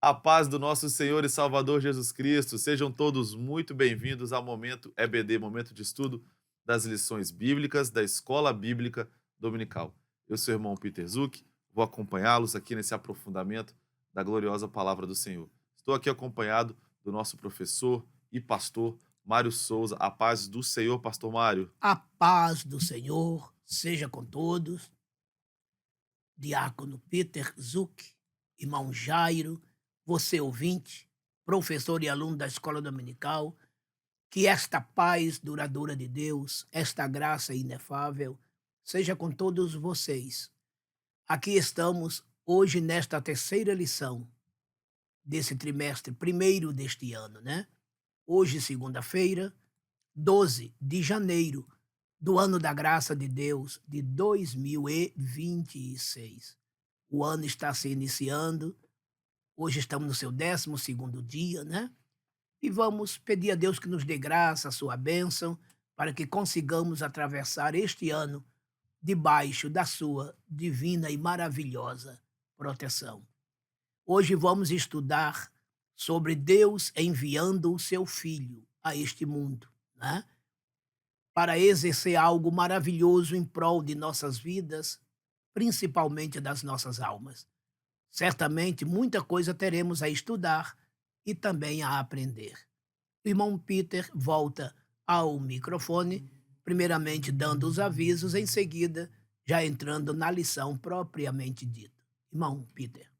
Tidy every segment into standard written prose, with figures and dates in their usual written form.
A paz do nosso Senhor e Salvador Jesus Cristo, sejam todos muito bem-vindos ao Momento EBD, Momento de Estudo das Lições Bíblicas da Escola Bíblica Dominical. Eu sou o irmão Peter Zuc, vou acompanhá-los aqui nesse aprofundamento da gloriosa Palavra do Senhor. Estou aqui acompanhado do nosso professor e pastor Mário Souza. A paz do Senhor, pastor Mário. A paz do Senhor seja com todos. Diácono Peter Zuc, irmão Jairo, você ouvinte, professor e aluno da Escola Dominical, que esta paz duradoura de Deus, esta graça inefável, seja com todos vocês. Aqui estamos hoje nesta terceira lição desse trimestre primeiro deste ano, né? Hoje, segunda-feira, 12 de janeiro do ano da graça de Deus de 2026. O ano está se iniciando, hoje estamos no seu 12º dia, né? E vamos pedir a Deus que nos dê graça, a sua bênção, para que consigamos atravessar este ano debaixo da sua divina e maravilhosa proteção. Hoje vamos estudar sobre Deus enviando o seu Filho a este mundo, né? Para exercer algo maravilhoso em prol de nossas vidas, principalmente das nossas almas. Certamente muita coisa teremos a estudar e também a aprender. O irmão Peter volta ao microfone, primeiramente dando os avisos, em seguida já entrando na lição propriamente dita. Irmão Peter.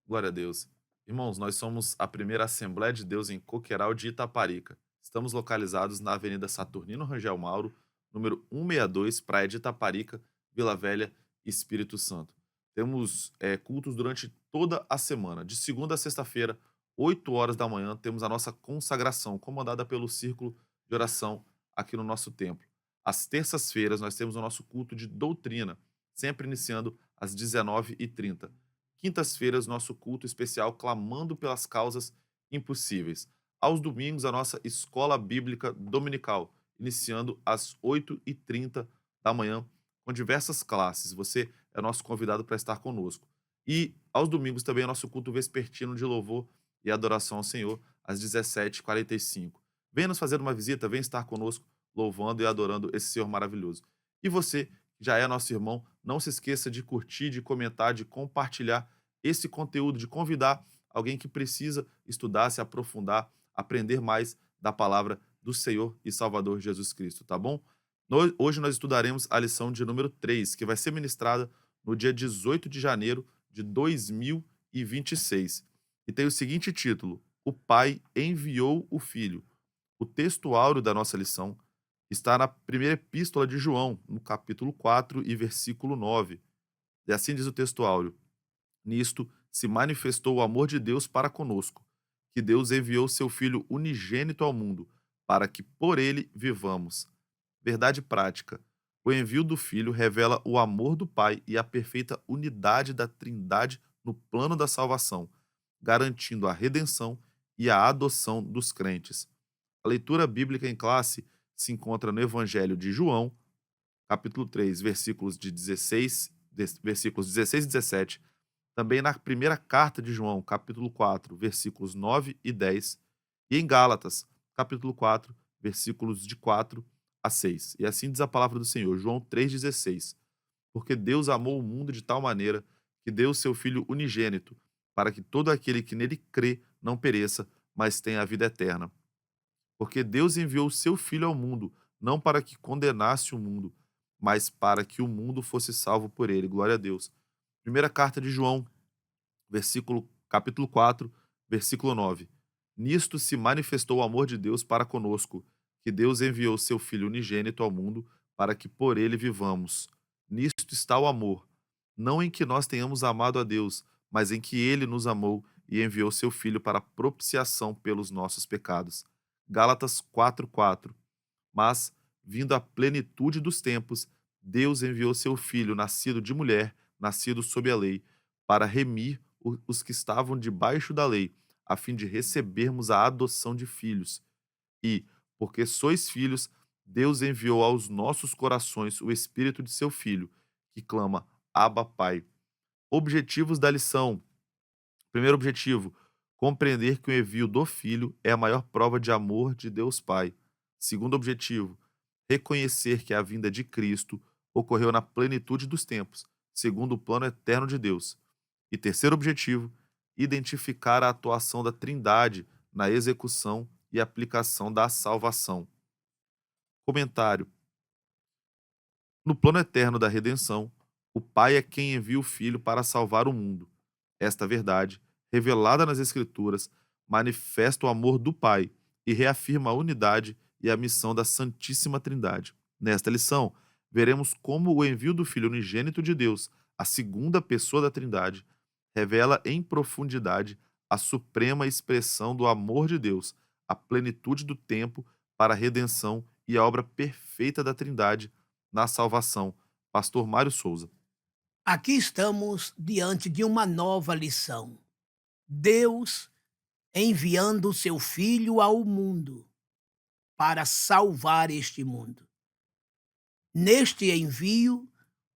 Glória a Deus. Irmãos, nós somos a primeira Assembleia de Deus em Coqueiral de Itaparica. Estamos localizados na Avenida Saturnino Rangel Mauro, número 162, Praia de Itaparica, Vila Velha, Espírito Santo. Temos cultos durante toda a semana. De segunda a sexta-feira, 8 horas da manhã, temos a nossa consagração, comandada pelo Círculo de Oração aqui no nosso templo. Às terças-feiras, nós temos o nosso culto de doutrina, sempre iniciando às 19h30. Quintas-feiras, nosso culto especial clamando pelas causas impossíveis. Aos domingos, a nossa escola bíblica dominical, iniciando às 8h30 da manhã, com diversas classes. Você é nosso convidado para estar conosco. E aos domingos também é nosso culto vespertino de louvor e adoração ao Senhor, às 17h45. Venha nos fazer uma visita, venha estar conosco, louvando e adorando esse Senhor maravilhoso. E você, que já é nosso irmão, não se esqueça de curtir, de comentar, de compartilhar esse conteúdo, de convidar alguém que precisa estudar, se aprofundar, aprender mais da palavra do Senhor e Salvador Jesus Cristo, tá bom? Hoje nós estudaremos a lição de número 3, que vai ser ministrada no dia 18 de janeiro de 2026. E tem o seguinte título: O Pai enviou o Filho. O texto áureo da nossa lição está na primeira epístola de João, no capítulo 4 e versículo 9. E assim diz o texto áureo: Nisto se manifestou o amor de Deus para conosco, que Deus enviou seu Filho unigênito ao mundo, para que por ele vivamos. Verdade prática. O envio do Filho revela o amor do Pai e a perfeita unidade da Trindade no plano da salvação, garantindo a redenção e a adoção dos crentes. A leitura bíblica em classe se encontra no Evangelho de João, capítulo 3, versículos 16 e 17, também na primeira carta de João, capítulo 4, versículos 9 e 10, e em Gálatas, capítulo 4, versículos de 4 a 6. E assim diz a palavra do Senhor, João 3,16. Porque Deus amou o mundo de tal maneira que deu o seu Filho unigênito, para que todo aquele que nele crê não pereça, mas tenha a vida eterna. Porque Deus enviou o seu Filho ao mundo, não para que condenasse o mundo, mas para que o mundo fosse salvo por ele. Glória a Deus. Primeira carta de João, capítulo 4, versículo 9. Nisto se manifestou o amor de Deus para conosco, que Deus enviou seu Filho unigênito ao mundo para que por ele vivamos. Nisto está o amor, não em que nós tenhamos amado a Deus, mas em que ele nos amou e enviou seu Filho para propiciação pelos nossos pecados. Gálatas 4:4. Mas, vindo a plenitude dos tempos, Deus enviou seu Filho, nascido de mulher, nascido sob a lei, para remir os que estavam debaixo da lei, a fim de recebermos a adoção de filhos. E, porque sois filhos, Deus enviou aos nossos corações o Espírito de seu Filho, que clama: Abba, Pai. Objetivos da lição: Primeiro objetivo, compreender que o envio do Filho é a maior prova de amor de Deus Pai. Segundo objetivo, reconhecer que a vinda de Cristo ocorreu na plenitude dos tempos, segundo o plano eterno de Deus. E terceiro objetivo, identificar a atuação da Trindade na execução e aplicação da salvação. Comentário: no plano eterno da redenção, o Pai é quem envia o Filho para salvar o mundo. Esta verdade, revelada nas Escrituras, manifesta o amor do Pai e reafirma a unidade e a missão da Santíssima Trindade. Nesta lição, veremos como o envio do Filho unigênito de Deus, a segunda pessoa da Trindade, revela em profundidade a suprema expressão do amor de Deus, a plenitude do tempo para a redenção e a obra perfeita da Trindade na salvação. Pastor Mário Souza. Aqui estamos diante de uma nova lição. Deus enviando o seu Filho ao mundo para salvar este mundo. Neste envio,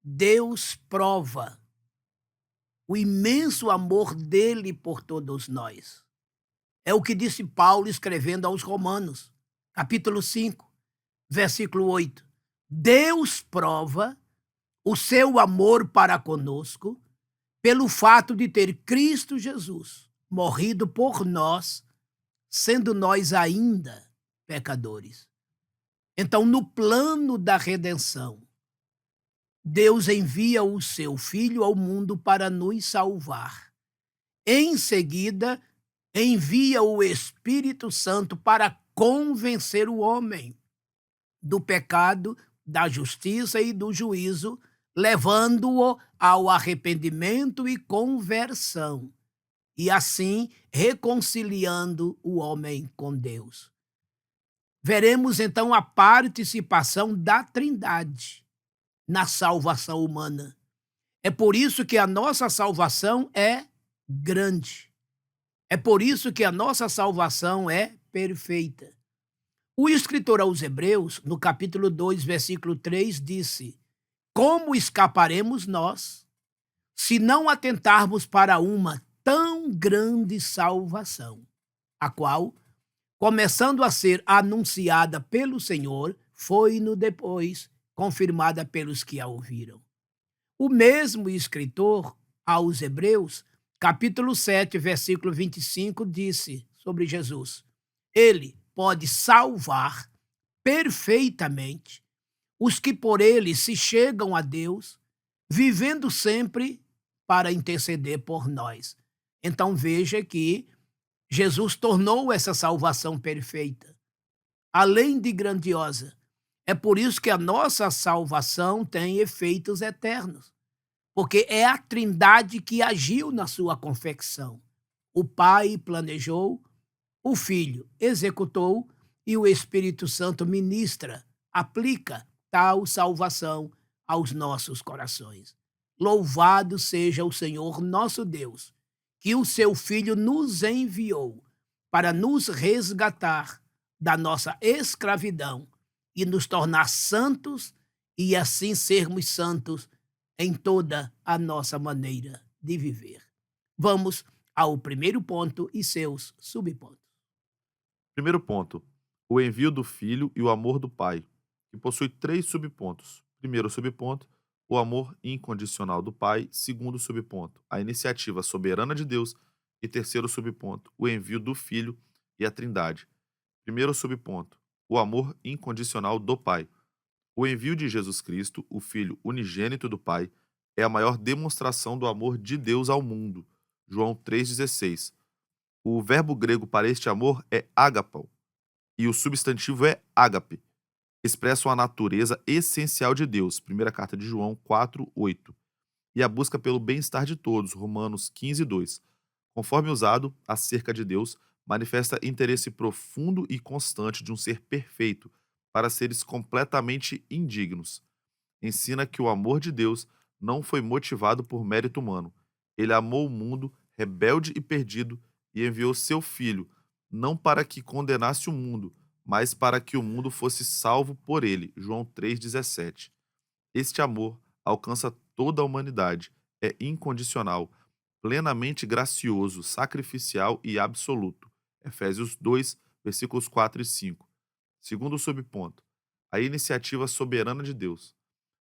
Deus prova o imenso amor dele por todos nós. É o que disse Paulo escrevendo aos Romanos, capítulo 5, versículo 8. Deus prova o seu amor para conosco pelo fato de ter Cristo Jesus morrido por nós, sendo nós ainda pecadores. Então, no plano da redenção, Deus envia o seu Filho ao mundo para nos salvar. Em seguida, envia o Espírito Santo para convencer o homem do pecado, da justiça e do juízo, levando-o ao arrependimento e conversão, e assim reconciliando o homem com Deus. Veremos então a participação da Trindade na salvação humana. É por isso que a nossa salvação é grande. É por isso que a nossa salvação é perfeita. O escritor aos Hebreus, no capítulo 2, versículo 3, disse: como escaparemos nós se não atentarmos para uma tão grande salvação, a qual, começando a ser anunciada pelo Senhor, foi-no depois confirmada pelos que a ouviram. O mesmo escritor aos Hebreus, capítulo 7, versículo 25, disse sobre Jesus: ele pode salvar perfeitamente os que por ele se chegam a Deus, vivendo sempre para interceder por nós. Então veja que Jesus tornou essa salvação perfeita, além de grandiosa. É por isso que a nossa salvação tem efeitos eternos, porque é a Trindade que agiu na sua confecção. O Pai planejou, o Filho executou e o Espírito Santo ministra, aplica tal salvação aos nossos corações. Louvado seja o Senhor nosso Deus, que o seu Filho nos enviou para nos resgatar da nossa escravidão e nos tornar santos e assim sermos santos em toda a nossa maneira de viver. Vamos ao primeiro ponto e seus subpontos. Primeiro ponto, o envio do Filho e o amor do Pai, que possui três subpontos. Primeiro subponto, o amor incondicional do Pai. Segundo subponto, a iniciativa soberana de Deus. E terceiro subponto, o envio do Filho e a Trindade. Primeiro subponto, o amor incondicional do Pai. O envio de Jesus Cristo, o Filho unigênito do Pai, é a maior demonstração do amor de Deus ao mundo. João 3,16. O verbo grego para este amor é ágapau, e o substantivo é ágape. Expressam a natureza essencial de Deus. Primeira carta de João 4:8. E a busca pelo bem-estar de todos. Romanos 15:2. Conforme usado acerca de Deus, manifesta interesse profundo e constante de um ser perfeito para seres completamente indignos. Ensina que o amor de Deus não foi motivado por mérito humano. Ele amou o mundo rebelde e perdido e enviou seu Filho, não para que condenasse o mundo, mas para que o mundo fosse salvo por ele. João 3,17. Este amor alcança toda a humanidade, é incondicional, plenamente gracioso, sacrificial e absoluto. Efésios 2, versículos 4 e 5. Segundo subponto, a iniciativa soberana de Deus.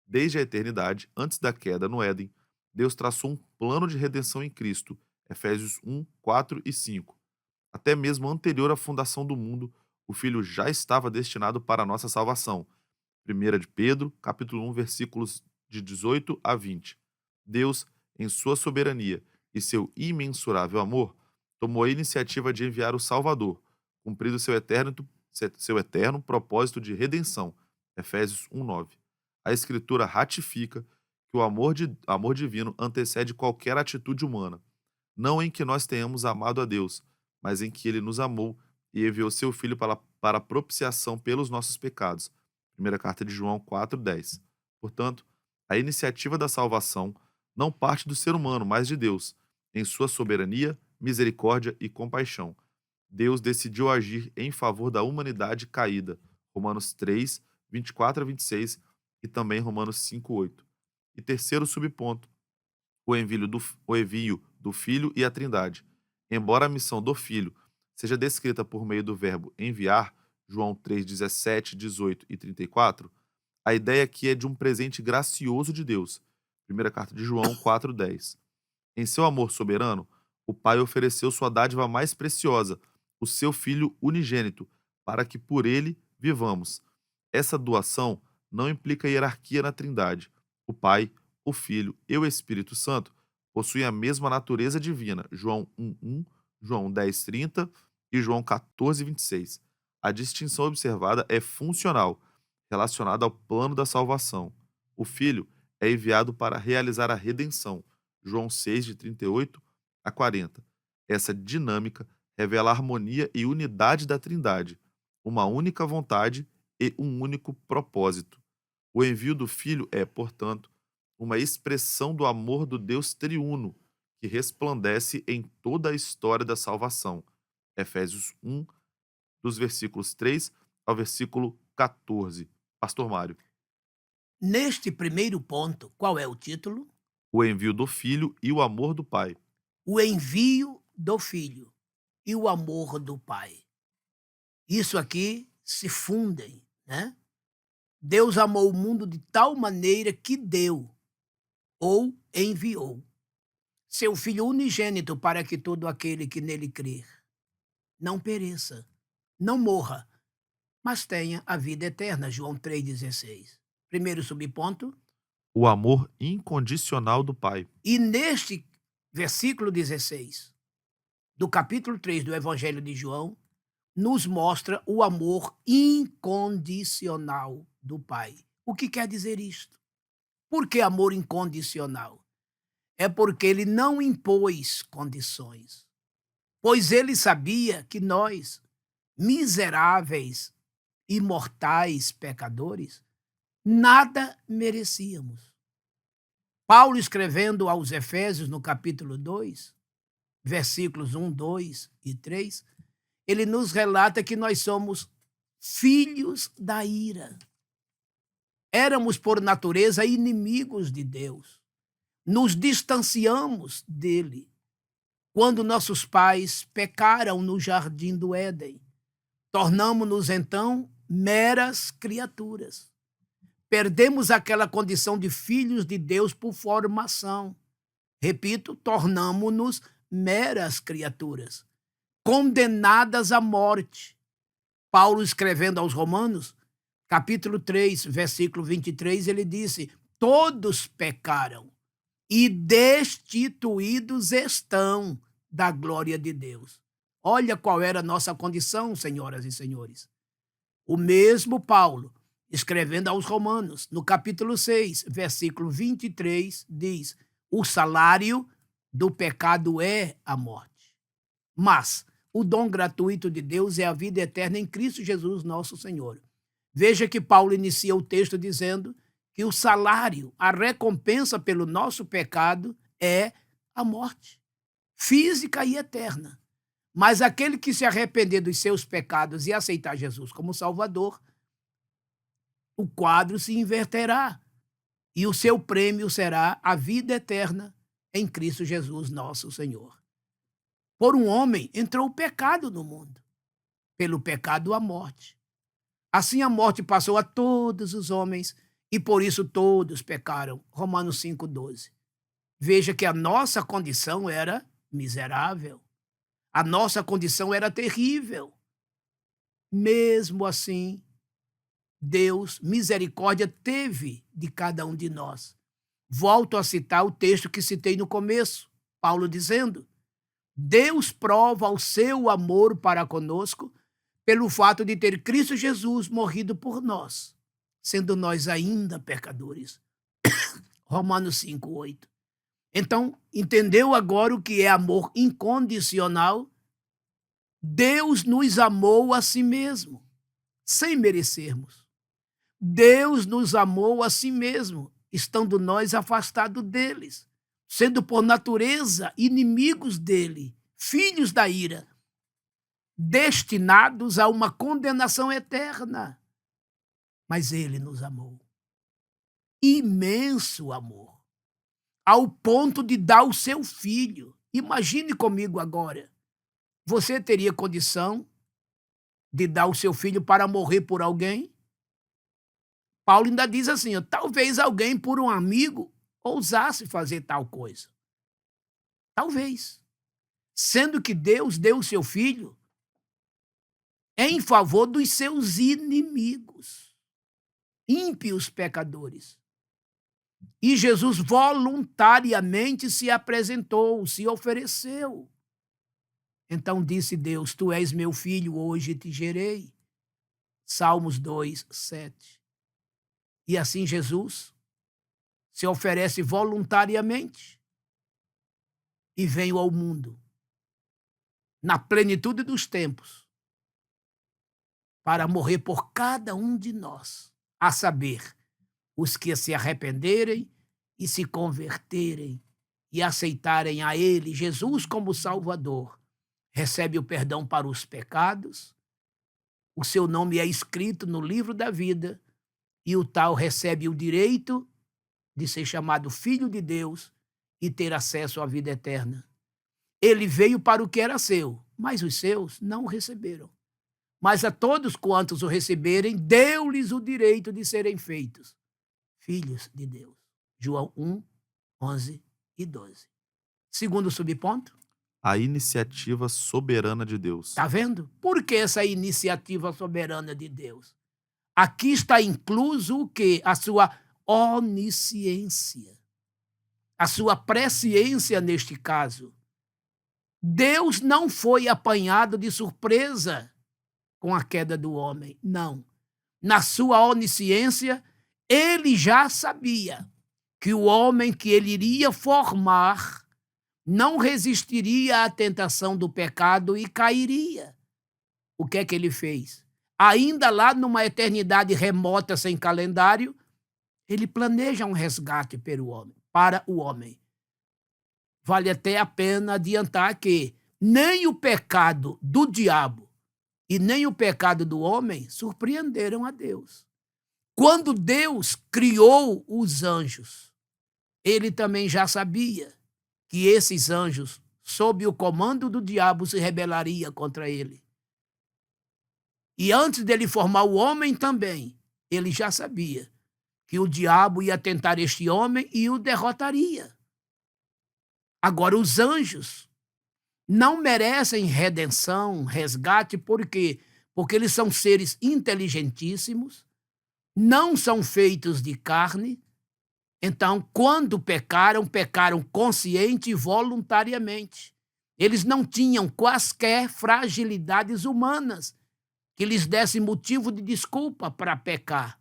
Desde a eternidade, antes da queda no Éden, Deus traçou um plano de redenção em Cristo. Efésios 1, 4 e 5. Até mesmo anterior à fundação do mundo, o Filho já estava destinado para a nossa salvação. 1 de Pedro, capítulo 1, versículos de 18 a 20. Deus, em sua soberania e seu imensurável amor, tomou a iniciativa de enviar o Salvador, cumprindo seu eterno propósito de redenção. Efésios 1:9. A Escritura ratifica que o amor divino antecede qualquer atitude humana, não em que nós tenhamos amado a Deus, mas em que ele nos amou e enviou seu Filho para propiciação pelos nossos pecados. Primeira carta de João 4:10. Portanto, a iniciativa da salvação não parte do ser humano, mas de Deus, em sua soberania, misericórdia e compaixão. Deus decidiu agir em favor da humanidade caída. Romanos 3, 24 a 26 e também Romanos 5:8. E terceiro subponto, o envio do Filho e a Trindade. Embora a missão do Filho seja descrita por meio do verbo enviar, João 3, 17, 18 e 34, a ideia aqui é de um presente gracioso de Deus. Primeira carta de João 4:10. Em seu amor soberano, o Pai ofereceu sua dádiva mais preciosa, o seu Filho unigênito, para que por ele vivamos. Essa doação não implica hierarquia na Trindade. O Pai, o Filho e o Espírito Santo possuem a mesma natureza divina. João 1:1, João 10:30 e João 14:26. A distinção observada é funcional, relacionada ao plano da salvação. O Filho é enviado para realizar a redenção. João 6, de 38 a 40. Essa dinâmica revela a harmonia e unidade da Trindade, uma única vontade e um único propósito. O envio do Filho é, portanto, uma expressão do amor do Deus triuno, que resplandece em toda a história da salvação. Efésios 1, dos versículos 3 ao versículo 14. Pastor Mário. Neste primeiro ponto, qual é o título? O envio do Filho e o amor do Pai. O envio do Filho e o amor do Pai. Isso aqui se fundem, né? Deus amou o mundo de tal maneira que deu ou enviou seu Filho unigênito para que todo aquele que nele crer não pereça, não morra, mas tenha a vida eterna. João 3,16. Primeiro subponto. O amor incondicional do Pai. E neste versículo 16 do capítulo 3 do Evangelho de João, nos mostra o amor incondicional do Pai. O que quer dizer isto? Por que amor incondicional? É porque ele não impôs condições, pois ele sabia que nós, miseráveis, imortais pecadores, nada merecíamos. Paulo, escrevendo aos Efésios, no capítulo 2, versículos 1, 2 e 3, ele nos relata que nós somos filhos da ira. Éramos, por natureza, inimigos de Deus. Nos distanciamos dele quando nossos pais pecaram no jardim do Éden. Tornamo-nos, então, meras criaturas. Perdemos aquela condição de filhos de Deus por formação. Repito, tornamo-nos meras criaturas, condenadas à morte. Paulo, escrevendo aos Romanos, capítulo 3, versículo 23, ele disse: todos pecaram e destituídos estão da glória de Deus. Olha qual era a nossa condição, senhoras e senhores. O mesmo Paulo, escrevendo aos Romanos, no capítulo 6, versículo 23, diz: o salário do pecado é a morte, mas o dom gratuito de Deus é a vida eterna em Cristo Jesus, nosso Senhor. Veja que Paulo inicia o texto dizendo que o salário, a recompensa pelo nosso pecado é a morte, física e eterna. Mas aquele que se arrepender dos seus pecados e aceitar Jesus como Salvador, o quadro se inverterá e o seu prêmio será a vida eterna em Cristo Jesus, nosso Senhor. Por um homem entrou o pecado no mundo, pelo pecado a morte. Assim a morte passou a todos os homens e por isso todos pecaram. Romanos 5,12. Veja que a nossa condição era miserável. A nossa condição era terrível. Mesmo assim, Deus, misericórdia, teve de cada um de nós. Volto a citar o texto que citei no começo, Paulo dizendo: Deus prova o seu amor para conosco pelo fato de ter Cristo Jesus morrido por nós, sendo nós ainda pecadores. Romanos 5,8. Então, entendeu agora o que é amor incondicional? Deus nos amou a si mesmo, sem merecermos. Deus nos amou a si mesmo, estando nós afastados deles, sendo por natureza inimigos dele, filhos da ira, destinados a uma condenação eterna. Mas ele nos amou. Imenso amor, ao ponto de dar o seu filho. Imagine comigo agora. Você teria condição de dar o seu filho para morrer por alguém? Paulo ainda diz assim, ó, talvez alguém por um amigo ousasse fazer tal coisa. Talvez. Sendo que Deus deu o seu filho em favor dos seus inimigos, ímpios pecadores. E Jesus voluntariamente se apresentou, se ofereceu. Então disse Deus, tu és meu filho, hoje te gerei. Salmos 2:7. E assim Jesus se oferece voluntariamente e veio ao mundo, na plenitude dos tempos, para morrer por cada um de nós, a saber, os que se arrependerem e se converterem e aceitarem a Ele, Jesus, como Salvador, recebe o perdão para os pecados, o seu nome é escrito no livro da vida e o tal recebe o direito de ser chamado filho de Deus e ter acesso à vida eterna. Ele veio para o que era seu, mas os seus não o receberam. Mas a todos quantos o receberem, deu-lhes o direito de serem feitos filhos de Deus. João 1:11 e 12. Segundo subponto. A iniciativa soberana de Deus. Está vendo? Por que essa iniciativa soberana de Deus? Aqui está incluso o quê? A sua onisciência, a sua presciência neste caso. Deus não foi apanhado de surpresa com a queda do homem, não. Na sua onisciência, ele já sabia que o homem que ele iria formar não resistiria à tentação do pecado e cairia. O que é que ele fez? Ainda lá numa eternidade remota sem calendário, ele planeja um resgate para o homem. Vale até a pena adiantar que nem o pecado do diabo e nem o pecado do homem surpreenderam a Deus. Quando Deus criou os anjos, ele também já sabia que esses anjos, sob o comando do diabo, se rebelaria contra ele. E antes dele formar o homem também, ele já sabia que o diabo ia tentar este homem e o derrotaria. Agora, os anjos não merecem redenção, resgate, por quê? Porque eles são seres inteligentíssimos, não são feitos de carne. Então, quando pecaram, pecaram consciente e voluntariamente. Eles não tinham quaisquer fragilidades humanas que lhes dessem motivo de desculpa para pecar.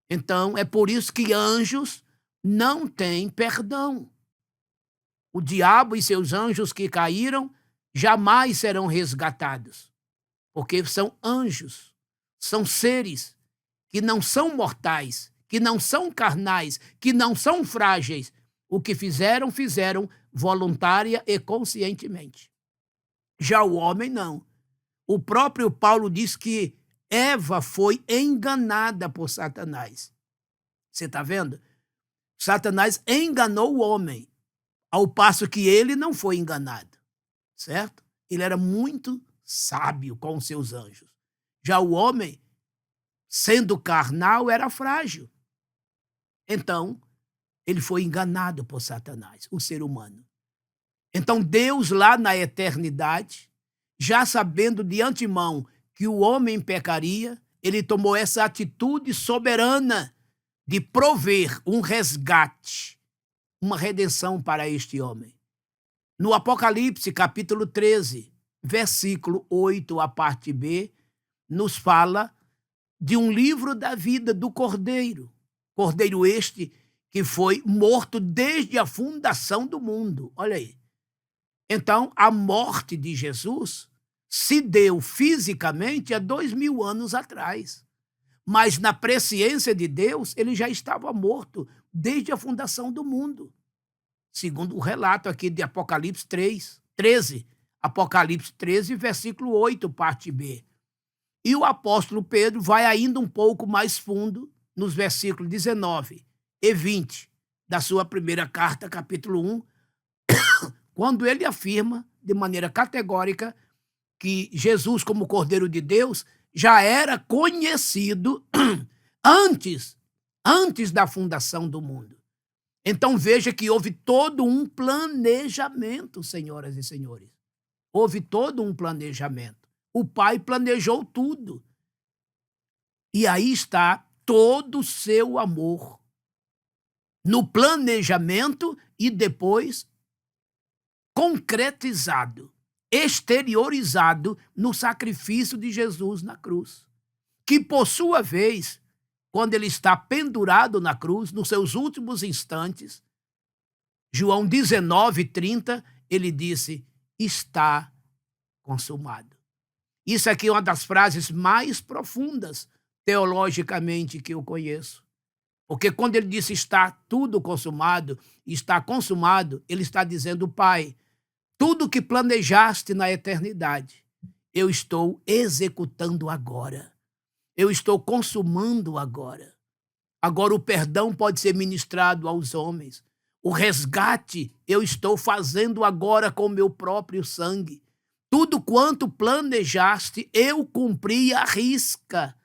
Então, é por isso que anjos não têm perdão. O diabo e seus anjos que caíram jamais serão resgatados, porque são anjos, são seres que não são mortais, que não são carnais, que não são frágeis. O que fizeram, fizeram voluntária e conscientemente. Já o homem, não. O próprio Paulo diz que Eva foi enganada por Satanás. Você está vendo? Satanás enganou o homem. ao passo que ele não foi enganado, certo? Ele era muito sábio com os seus anjos. Já o homem, sendo carnal, era frágil. Então, ele foi enganado por Satanás, o ser humano. Então, Deus, lá na eternidade, já sabendo de antemão que o homem pecaria, ele tomou essa atitude soberana de prover um resgate, uma redenção para este homem. No Apocalipse, capítulo 13, versículo 8, a parte B, nos fala de um livro da vida do Cordeiro. Cordeiro este que foi morto desde a fundação do mundo. Olha aí. Então, a morte de Jesus se deu fisicamente há 2000 anos atrás. Mas na presciência de Deus, ele já estava morto desde a fundação do mundo. Segundo o relato aqui de Apocalipse 13. Apocalipse 13, versículo 8, parte B. E o apóstolo Pedro vai ainda um pouco mais fundo nos versículos 19 e 20 da sua primeira carta, capítulo 1, quando ele afirma de maneira categórica que Jesus, como Cordeiro de Deus, já era conhecido antes da fundação do mundo. Então veja que houve todo um planejamento, senhoras e senhores. Houve todo um planejamento. O Pai planejou tudo. E aí está todo o seu amor no planejamento e depois concretizado, exteriorizado no sacrifício de Jesus na cruz, que por sua vez, quando ele está pendurado na cruz, nos seus últimos instantes, João 19:30, ele disse: está consumado. Isso aqui é uma das frases mais profundas teologicamente que eu conheço. Porque quando ele disse está tudo consumado, está consumado, ele está dizendo: Pai, tudo que planejaste na eternidade, eu estou executando agora. Eu estou consumando agora. Agora o perdão pode ser ministrado aos homens. O resgate eu estou fazendo agora com o meu próprio sangue. Tudo quanto planejaste, eu cumpri à risca.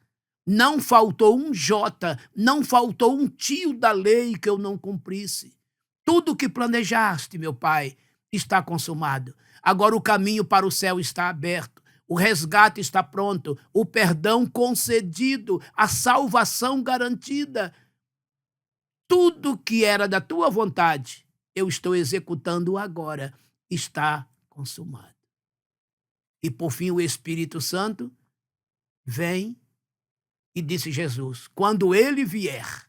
Não faltou um jota, não faltou um tio da lei que eu não cumprisse. Tudo que planejaste, meu Pai, está consumado. Agora o caminho para o céu está aberto. O resgate está pronto, o perdão concedido, a salvação garantida. Tudo que era da tua vontade, eu estou executando agora, está consumado. E por fim o Espírito Santo vem e disse Jesus: quando ele vier,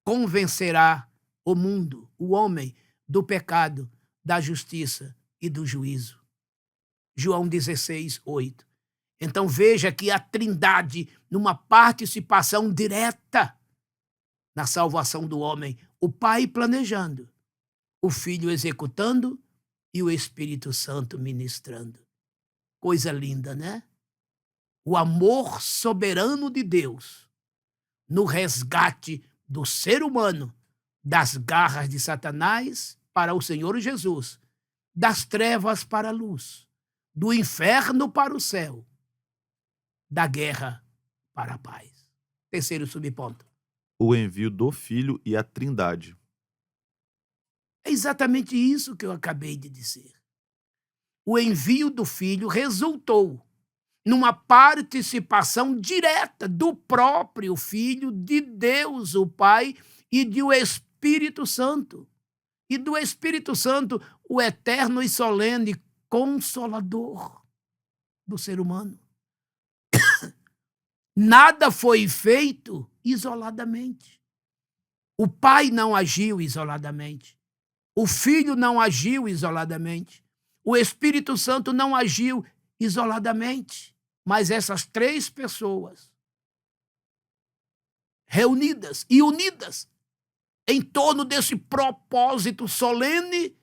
convencerá o mundo, o homem, do pecado, da justiça e do juízo. João 16:8. Então veja que a Trindade, numa participação direta na salvação do homem, o Pai planejando, o Filho executando e o Espírito Santo ministrando. Coisa linda, né? O amor soberano de Deus no resgate do ser humano das garras de Satanás para o Senhor Jesus, das trevas para a luz, do inferno para o céu, da guerra para a paz. Terceiro subponto. O envio do Filho e a Trindade. É exatamente isso que eu acabei de dizer. O envio do Filho resultou numa participação direta do próprio Filho, de Deus, o Pai, e do Espírito Santo. E do Espírito Santo, o eterno e solene Consolador do ser humano. Nada foi feito isoladamente. O Pai não agiu isoladamente. O Filho não agiu isoladamente. O Espírito Santo não agiu isoladamente. Mas essas três pessoas, reunidas e unidas em torno desse propósito solene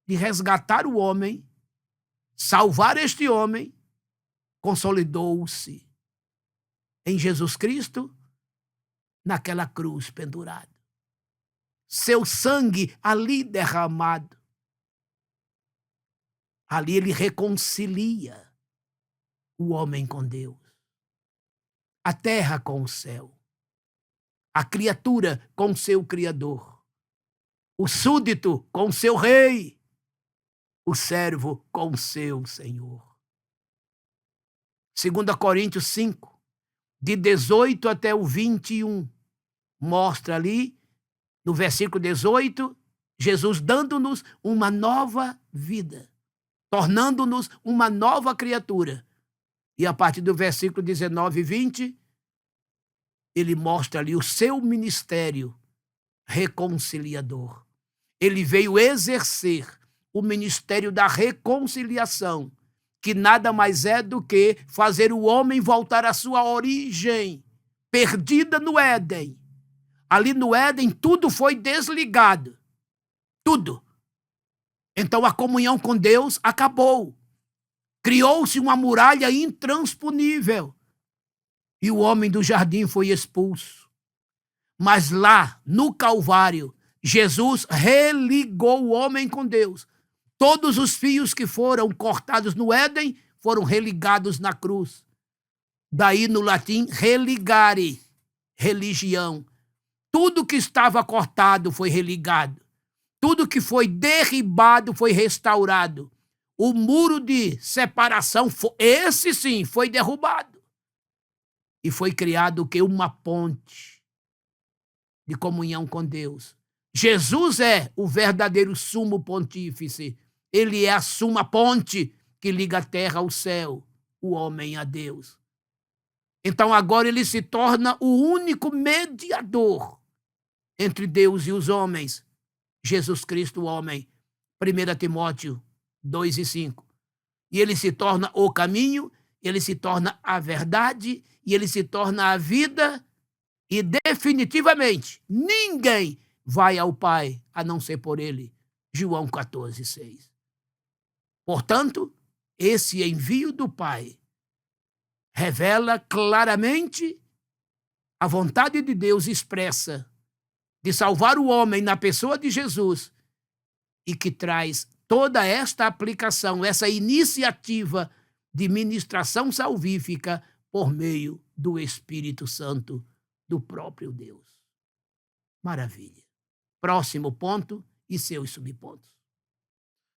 de resgatar o homem, salvar este homem, consolidou-se em Jesus Cristo, naquela cruz pendurado. seu sangue ali derramado. Ali ele reconcilia o homem com Deus, a terra com o céu, a criatura com seu Criador, o súdito com seu rei, o servo com seu Senhor. 2 Coríntios 5, de 18 até o 21, mostra ali, no versículo 18, Jesus dando-nos uma nova vida, tornando-nos uma nova criatura. E a partir do versículo 19 e 20, ele mostra ali o seu ministério reconciliador. Ele veio exercer o ministério da reconciliação, que nada mais é do que fazer o homem voltar à sua origem, perdida no Éden. Ali no Éden, tudo foi desligado. Tudo. Então a comunhão com Deus acabou. Criou-se uma muralha intransponível. E o homem do jardim foi expulso. Mas lá, no Calvário, Jesus religou o homem com Deus. Todos os fios que foram cortados no Éden foram religados na cruz. Daí, no latim, religare, religião. Tudo que estava cortado foi religado. Tudo que foi derribado foi restaurado. O muro de separação, esse sim, foi derrubado. E foi criado o quê? Uma ponte de comunhão com Deus. Jesus é o verdadeiro sumo pontífice. Ele é a suma ponte que liga a terra ao céu, o homem a Deus. Então agora ele se torna o único mediador entre Deus e os homens. Jesus Cristo, o homem. 1 Timóteo 2 e 5. E ele se torna o caminho, ele se torna a verdade, e ele se torna a vida, e definitivamente ninguém vai ao Pai a não ser por ele. João 14, 6. Portanto, esse envio do Pai revela claramente a vontade de Deus expressa de salvar o homem na pessoa de Jesus, e que traz toda esta aplicação, essa iniciativa de ministração salvífica por meio do Espírito Santo do próprio Deus. Maravilha. Próximo ponto e seus subpontos.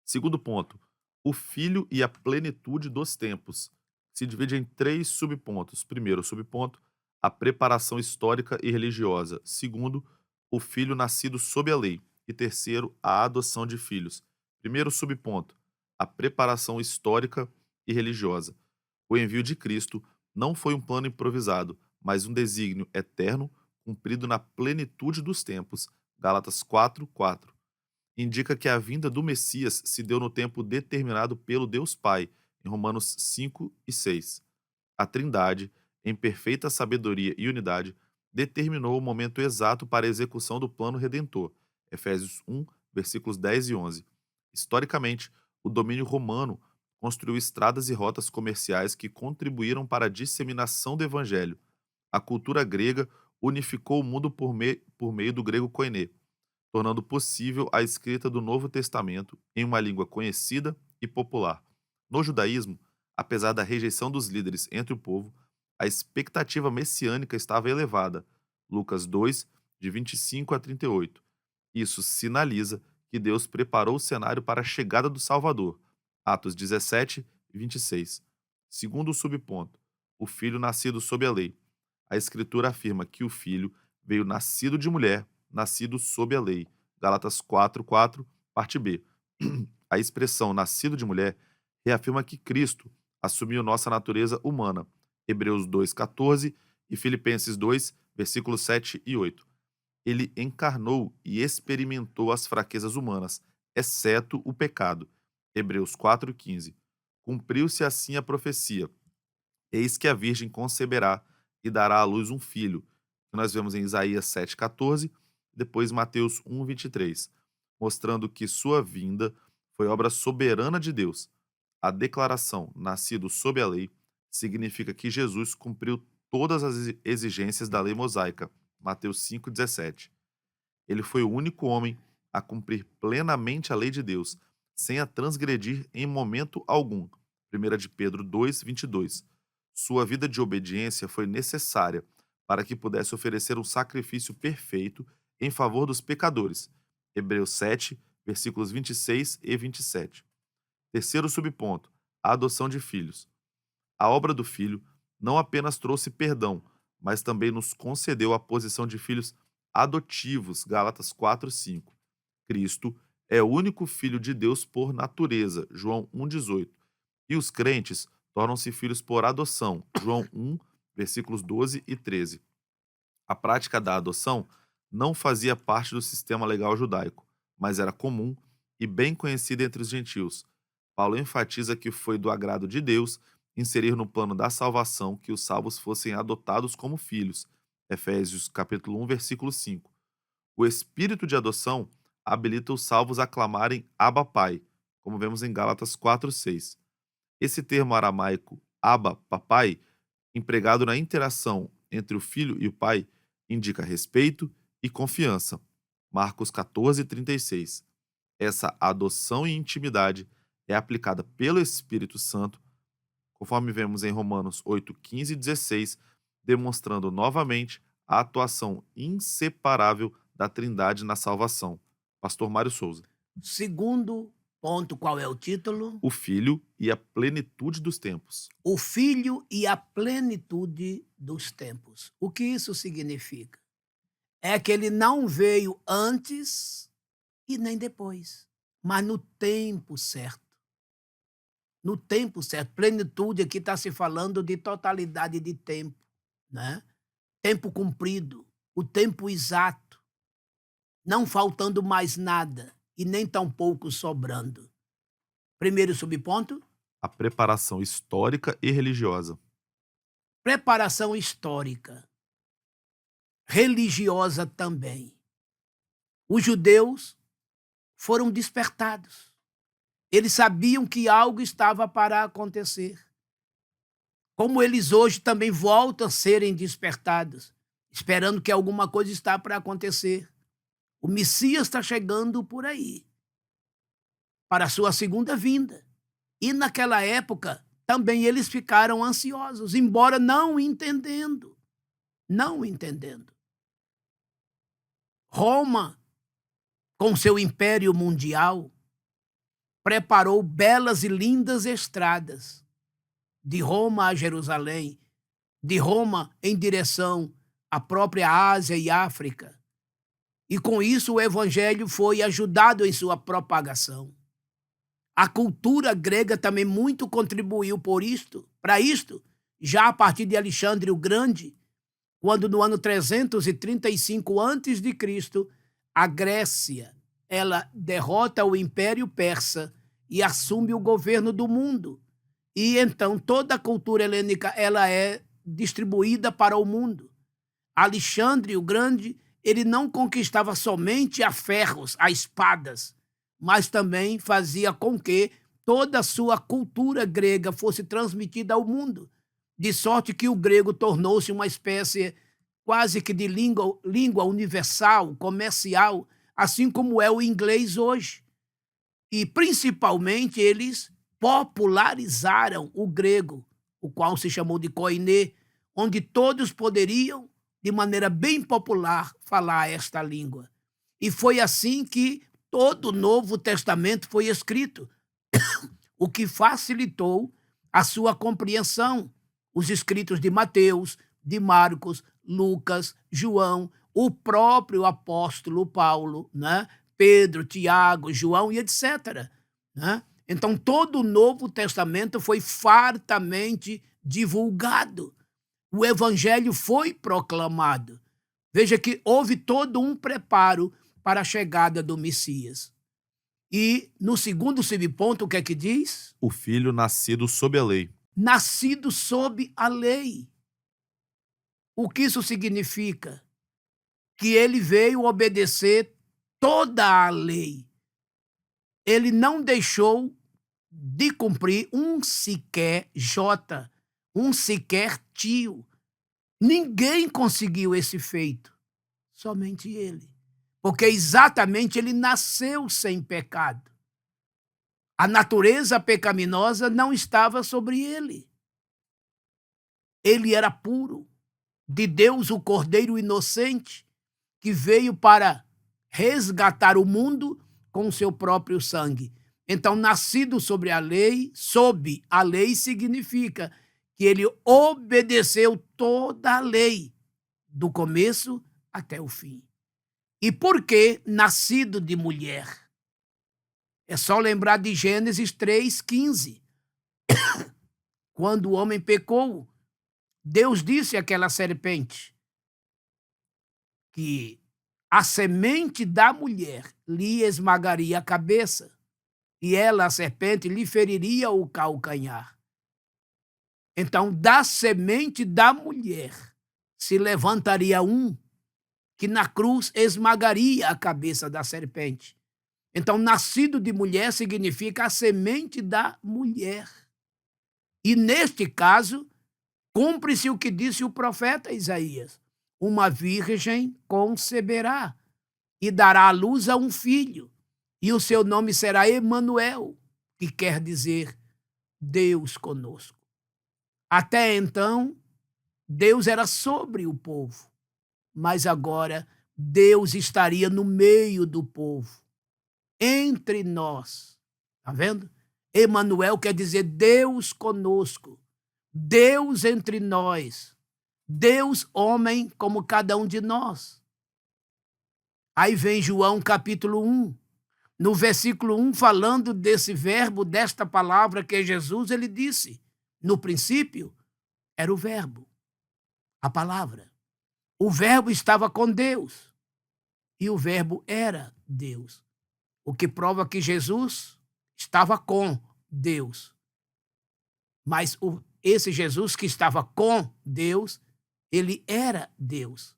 Segundo ponto, o Filho e a plenitude dos tempos. Se divide em 3 subpontos. Primeiro subponto, a preparação histórica e religiosa. Segundo, o Filho nascido sob a lei. E terceiro, a adoção de filhos. Primeiro subponto, a preparação histórica e religiosa. O envio de Cristo não foi um plano improvisado, mas um desígnio eterno cumprido na plenitude dos tempos. Gálatas 4:4. Indica que a vinda do Messias se deu no tempo determinado pelo Deus Pai, em Romanos 5 e 6. A Trindade, em perfeita sabedoria e unidade, determinou o momento exato para a execução do plano redentor. Efésios 1, versículos 10 e 11. Historicamente, o domínio romano construiu estradas e rotas comerciais que contribuíram para a disseminação do evangelho. A cultura grega unificou o mundo por meio do grego koiné, tornando possível a escrita do Novo Testamento em uma língua conhecida e popular. No judaísmo, apesar da rejeição dos líderes entre o povo, a expectativa messiânica estava elevada. Lucas 2, de 25 a 38. Isso sinaliza que Deus preparou o cenário para a chegada do Salvador. Atos 17 e 26. Segundo o subponto, o filho nascido sob a lei. A Escritura afirma que o filho veio nascido de mulher, nascido sob a lei. Gálatas 4:4, parte B. A expressão nascido de mulher reafirma que Cristo assumiu nossa natureza humana. Hebreus 2:14 e Filipenses 2, versículos 7 e 8. Ele encarnou e experimentou as fraquezas humanas, exceto o pecado. Hebreus 4:15. Cumpriu-se assim a profecia. Eis que a virgem conceberá e dará à luz um filho, que nós vemos em Isaías 7:14, depois Mateus 1:23, mostrando que sua vinda foi obra soberana de Deus. A declaração nascido sob a lei significa que Jesus cumpriu todas as exigências da lei mosaica. Mateus 5:17. Ele foi o único homem a cumprir plenamente a lei de Deus, sem a transgredir em momento algum. 1 de Pedro 2:22. Sua vida de obediência foi necessária para que pudesse oferecer um sacrifício perfeito em favor dos pecadores. Hebreus 7, versículos 26 e 27. Terceiro subponto: a adoção de filhos. A obra do Filho não apenas trouxe perdão, mas também nos concedeu a posição de filhos adotivos. Gálatas 4:5. Cristo é o único Filho de Deus por natureza. João 1:18. E os crentes tornam-se filhos por adoção. João 1, versículos 12 e 13. A prática da adoção não fazia parte do sistema legal judaico, mas era comum e bem conhecida entre os gentios. Paulo enfatiza que foi do agrado de Deus inserir no plano da salvação que os salvos fossem adotados como filhos. Efésios capítulo 1, versículo 5. O espírito de adoção habilita os salvos a clamarem Abba Pai, como vemos em Gálatas 4:6. Esse termo aramaico Abba, papai, empregado na interação entre o filho e o pai, indica respeito e confiança. Marcos 14:36. Essa adoção e intimidade é aplicada pelo Espírito Santo, conforme vemos em Romanos 8:15 e 16, demonstrando novamente a atuação inseparável da Trindade na salvação. Pastor Mário Souza. Segundo ponto, qual é o título? O Filho e a plenitude dos tempos. O Filho e a plenitude dos tempos. O que isso significa? É que ele não veio antes e nem depois, mas no tempo certo. No tempo certo. Plenitude aqui está se falando de totalidade de tempo, né? Tempo cumprido, o tempo exato, não faltando mais nada e nem tampouco sobrando. Primeiro subponto, A preparação histórica e religiosa. preparação histórica, religiosa também. Os judeus foram despertados. Eles sabiam que algo estava para acontecer. Como eles hoje também voltam a serem despertados, esperando que alguma coisa está para acontecer. O Messias está chegando por aí, para a sua segunda vinda. E naquela época também eles ficaram ansiosos, embora não entendendo. Não entendendo. Roma, com seu império mundial, preparou belas e lindas estradas de Roma a Jerusalém, de Roma em direção à própria Ásia e África. E com isso o evangelho foi ajudado em sua propagação. A cultura grega também muito contribuiu para isto, já a partir de Alexandre o Grande, quando no ano 335 a.C., a Grécia, ela derrota o Império Persa e assume o governo do mundo. E então toda a cultura helênica ela é distribuída para o mundo. Alexandre o Grande, ele não conquistava somente a ferros, a espadas, mas também fazia com que toda a sua cultura grega fosse transmitida ao mundo, de sorte que o grego tornou-se uma espécie quase que de língua universal, comercial, assim como é o inglês hoje. E, principalmente, eles popularizaram o grego, o qual se chamou de koiné, onde todos poderiam, de maneira bem popular, falar esta língua. E foi assim que todo o Novo Testamento foi escrito, o que facilitou a sua compreensão. Os escritos de Mateus, de Marcos, Lucas, João, o próprio apóstolo Paulo, né? Pedro, Tiago, João e etc. Né? Então, todo o Novo Testamento foi fartamente divulgado. O evangelho foi proclamado. Veja que houve todo um preparo para a chegada do Messias. E no segundo subponto, o que é que diz? O Filho nascido sob a lei. Nascido sob a lei. O que isso significa? Que ele veio obedecer toda a lei. Ele não deixou de cumprir um sequer jota, um sequer tio. Ninguém conseguiu esse feito, somente ele. porque exatamente ele nasceu sem pecado. A natureza pecaminosa não estava sobre ele. Ele era puro, de Deus, o Cordeiro inocente, que veio para resgatar o mundo com seu próprio sangue. Então, nascido sobre a lei, sob a lei significa que ele obedeceu toda a lei, do começo até o fim. E por que nascido de mulher? É só lembrar de Gênesis 3,15. Quando o homem pecou, Deus disse àquela serpente que a semente da mulher lhe esmagaria a cabeça e ela, a serpente, lhe feriria o calcanhar. Então, da semente da mulher se levantaria um que na cruz esmagaria a cabeça da serpente. Então, nascido de mulher significa a semente da mulher. E neste caso, cumpre-se o que disse o profeta Isaías: uma virgem conceberá e dará à luz a um filho, e o seu nome será Emanuel, que quer dizer Deus conosco. Até então, Deus era sobre o povo, mas agora Deus estaria no meio do povo, entre nós. Está vendo? Emanuel quer dizer Deus conosco, Deus entre nós, Deus homem como cada um de nós. Aí vem João capítulo 1, no versículo 1, falando desse verbo, desta palavra que é Jesus, ele disse: no princípio era o verbo, a palavra. O verbo estava com Deus e o verbo era Deus. O que prova que Jesus estava com Deus. Mas esse Jesus que estava com Deus, ele era Deus.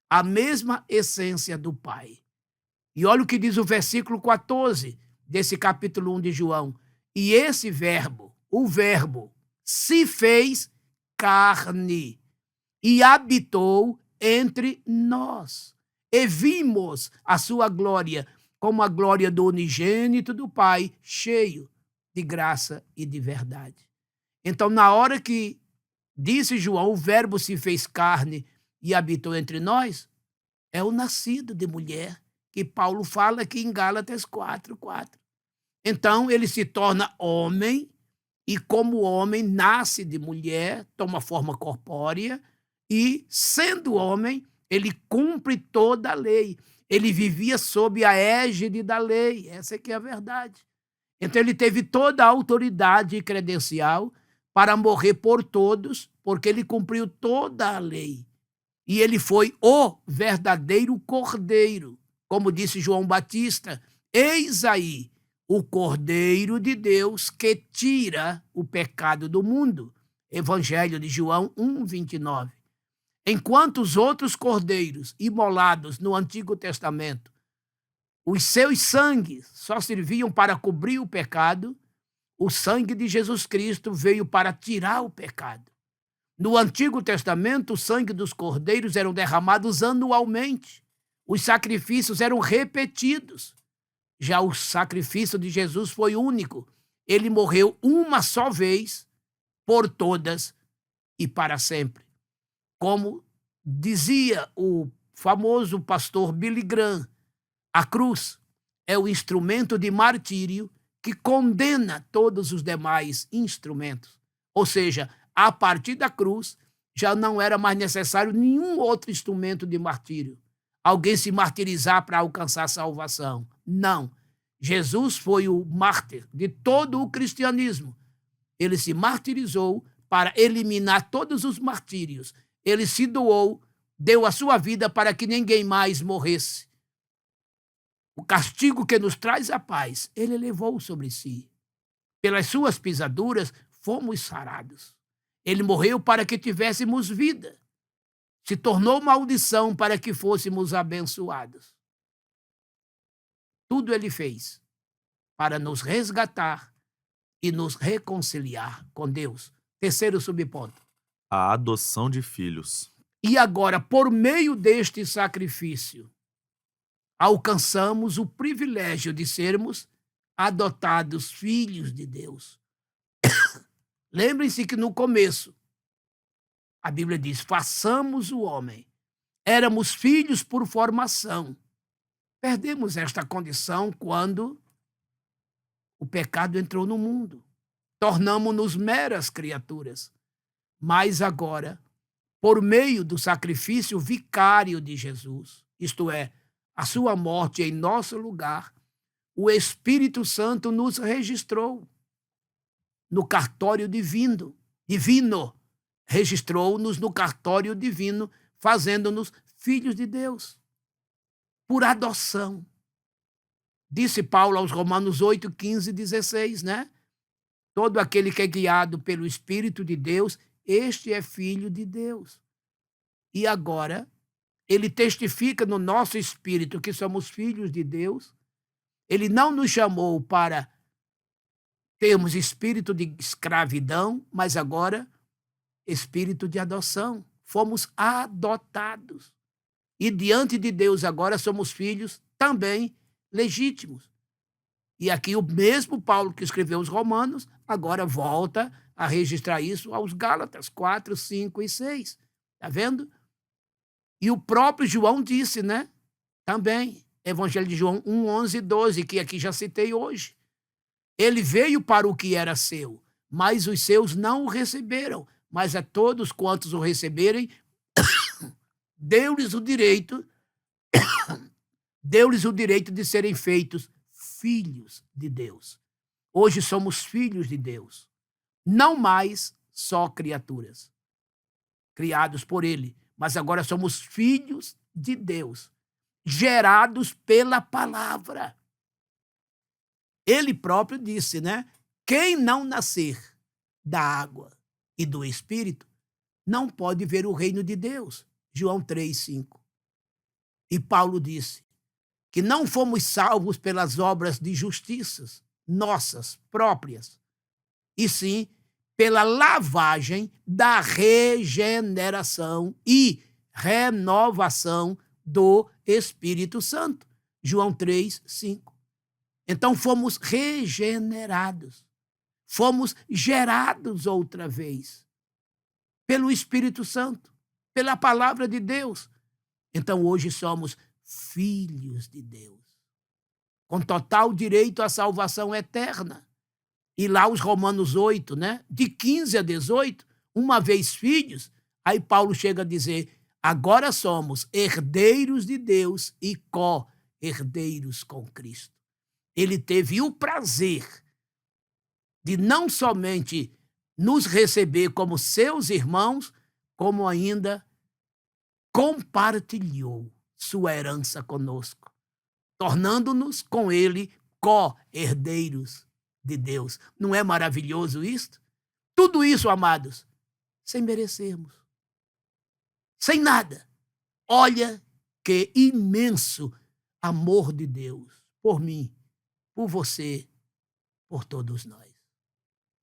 A mesma essência do Pai. E olha o que diz o versículo 14 desse capítulo 1 de João. E esse verbo, o verbo, se fez carne e habitou entre nós. E vimos a sua glória, como a glória do unigênito do Pai, cheio de graça e de verdade. Então, na hora que disse João, o verbo se fez carne e habitou entre nós, é o nascido de mulher, que Paulo fala aqui em Gálatas 4:4. Então, ele se torna homem, e como homem, nasce de mulher, toma forma corpórea, e, sendo homem, ele cumpre toda a lei. Ele vivia sob a égide da lei, essa é que é a verdade. Então, ele teve toda a autoridade e credencial para morrer por todos, porque ele cumpriu toda a lei. E ele foi o verdadeiro cordeiro, como disse João Batista: eis aí o Cordeiro de Deus que tira o pecado do mundo. Evangelho de João 1:29. Enquanto os outros cordeiros imolados no Antigo Testamento, os seus sangues só serviam para cobrir o pecado, o sangue de Jesus Cristo veio para tirar o pecado. No Antigo Testamento, o sangue dos cordeiros eram derramados anualmente. Os sacrifícios eram repetidos. Já o sacrifício de Jesus foi único. Ele morreu uma só vez, por todas e para sempre. Como dizia o famoso pastor Billy Graham, a cruz é o instrumento de martírio que condena todos os demais instrumentos. Ou seja, a partir da cruz, já não era mais necessário nenhum outro instrumento de martírio. Alguém se martirizar para alcançar a salvação. Não. Jesus foi o mártir de todo o cristianismo. Ele se martirizou para eliminar todos os martírios. Ele se doou, deu a sua vida para que ninguém mais morresse. O castigo que nos traz a paz, ele levou sobre si. Pelas suas pisaduras, fomos sarados. Ele morreu para que tivéssemos vida. Se tornou maldição para que fôssemos abençoados. Tudo ele fez para nos resgatar e nos reconciliar com Deus. Terceiro subponto. A adoção de filhos. E agora, por meio deste sacrifício, alcançamos o privilégio de sermos adotados filhos de Deus. Lembrem-se que no começo, a Bíblia diz: façamos o homem. Éramos filhos por formação. Perdemos esta condição quando o pecado entrou no mundo. Tornamo-nos meras criaturas. Mas agora, por meio do sacrifício vicário de Jesus, isto é, a sua morte em nosso lugar, o Espírito Santo nos registrou no cartório divino, registrou-nos no cartório divino, fazendo-nos filhos de Deus, por adoção. Disse Paulo aos Romanos 8, 15 e 16, né? Todo aquele que é guiado pelo Espírito de Deus, este é filho de Deus. E agora, ele testifica no nosso espírito que somos filhos de Deus. Ele não nos chamou para termos espírito de escravidão, mas agora espírito de adoção. Fomos adotados. E diante de Deus agora somos filhos também legítimos. E aqui o mesmo Paulo que escreveu os Romanos, agora volta a registrar isso aos Gálatas 4, 5 e 6. Está vendo? E o próprio João disse, né? Também, Evangelho de João 1, 11 e 12, que aqui já citei hoje. Ele veio para o que era seu, mas os seus não o receberam. Mas a todos quantos o receberem, deu-lhes o direito, deu-lhes o direito de serem feitos filhos de Deus. Hoje somos filhos de Deus, não mais só criaturas, criados por Ele, mas agora somos filhos de Deus, gerados pela palavra. Ele próprio disse, né? Quem não nascer da água e do Espírito não pode ver o reino de Deus. João 3, 5. E Paulo disse que não fomos salvos pelas obras de justiças nossas próprias, e sim pela lavagem da regeneração e renovação do Espírito Santo. João 3, 5. Então fomos regenerados, fomos gerados outra vez pelo Espírito Santo, pela palavra de Deus. Então hoje somos filhos de Deus, com total direito à salvação eterna. E lá os Romanos 8, né? De 15 a 18, uma vez filhos, aí Paulo chega a dizer: agora somos herdeiros de Deus e co-herdeiros com Cristo. Ele teve o prazer de não somente nos receber como seus irmãos, como ainda compartilhou sua herança conosco, tornando-nos com ele co-herdeiros de Deus. Não é maravilhoso isto? Tudo isso, amados, sem merecermos, sem nada. Olha que imenso amor de Deus por mim, por você, por todos nós.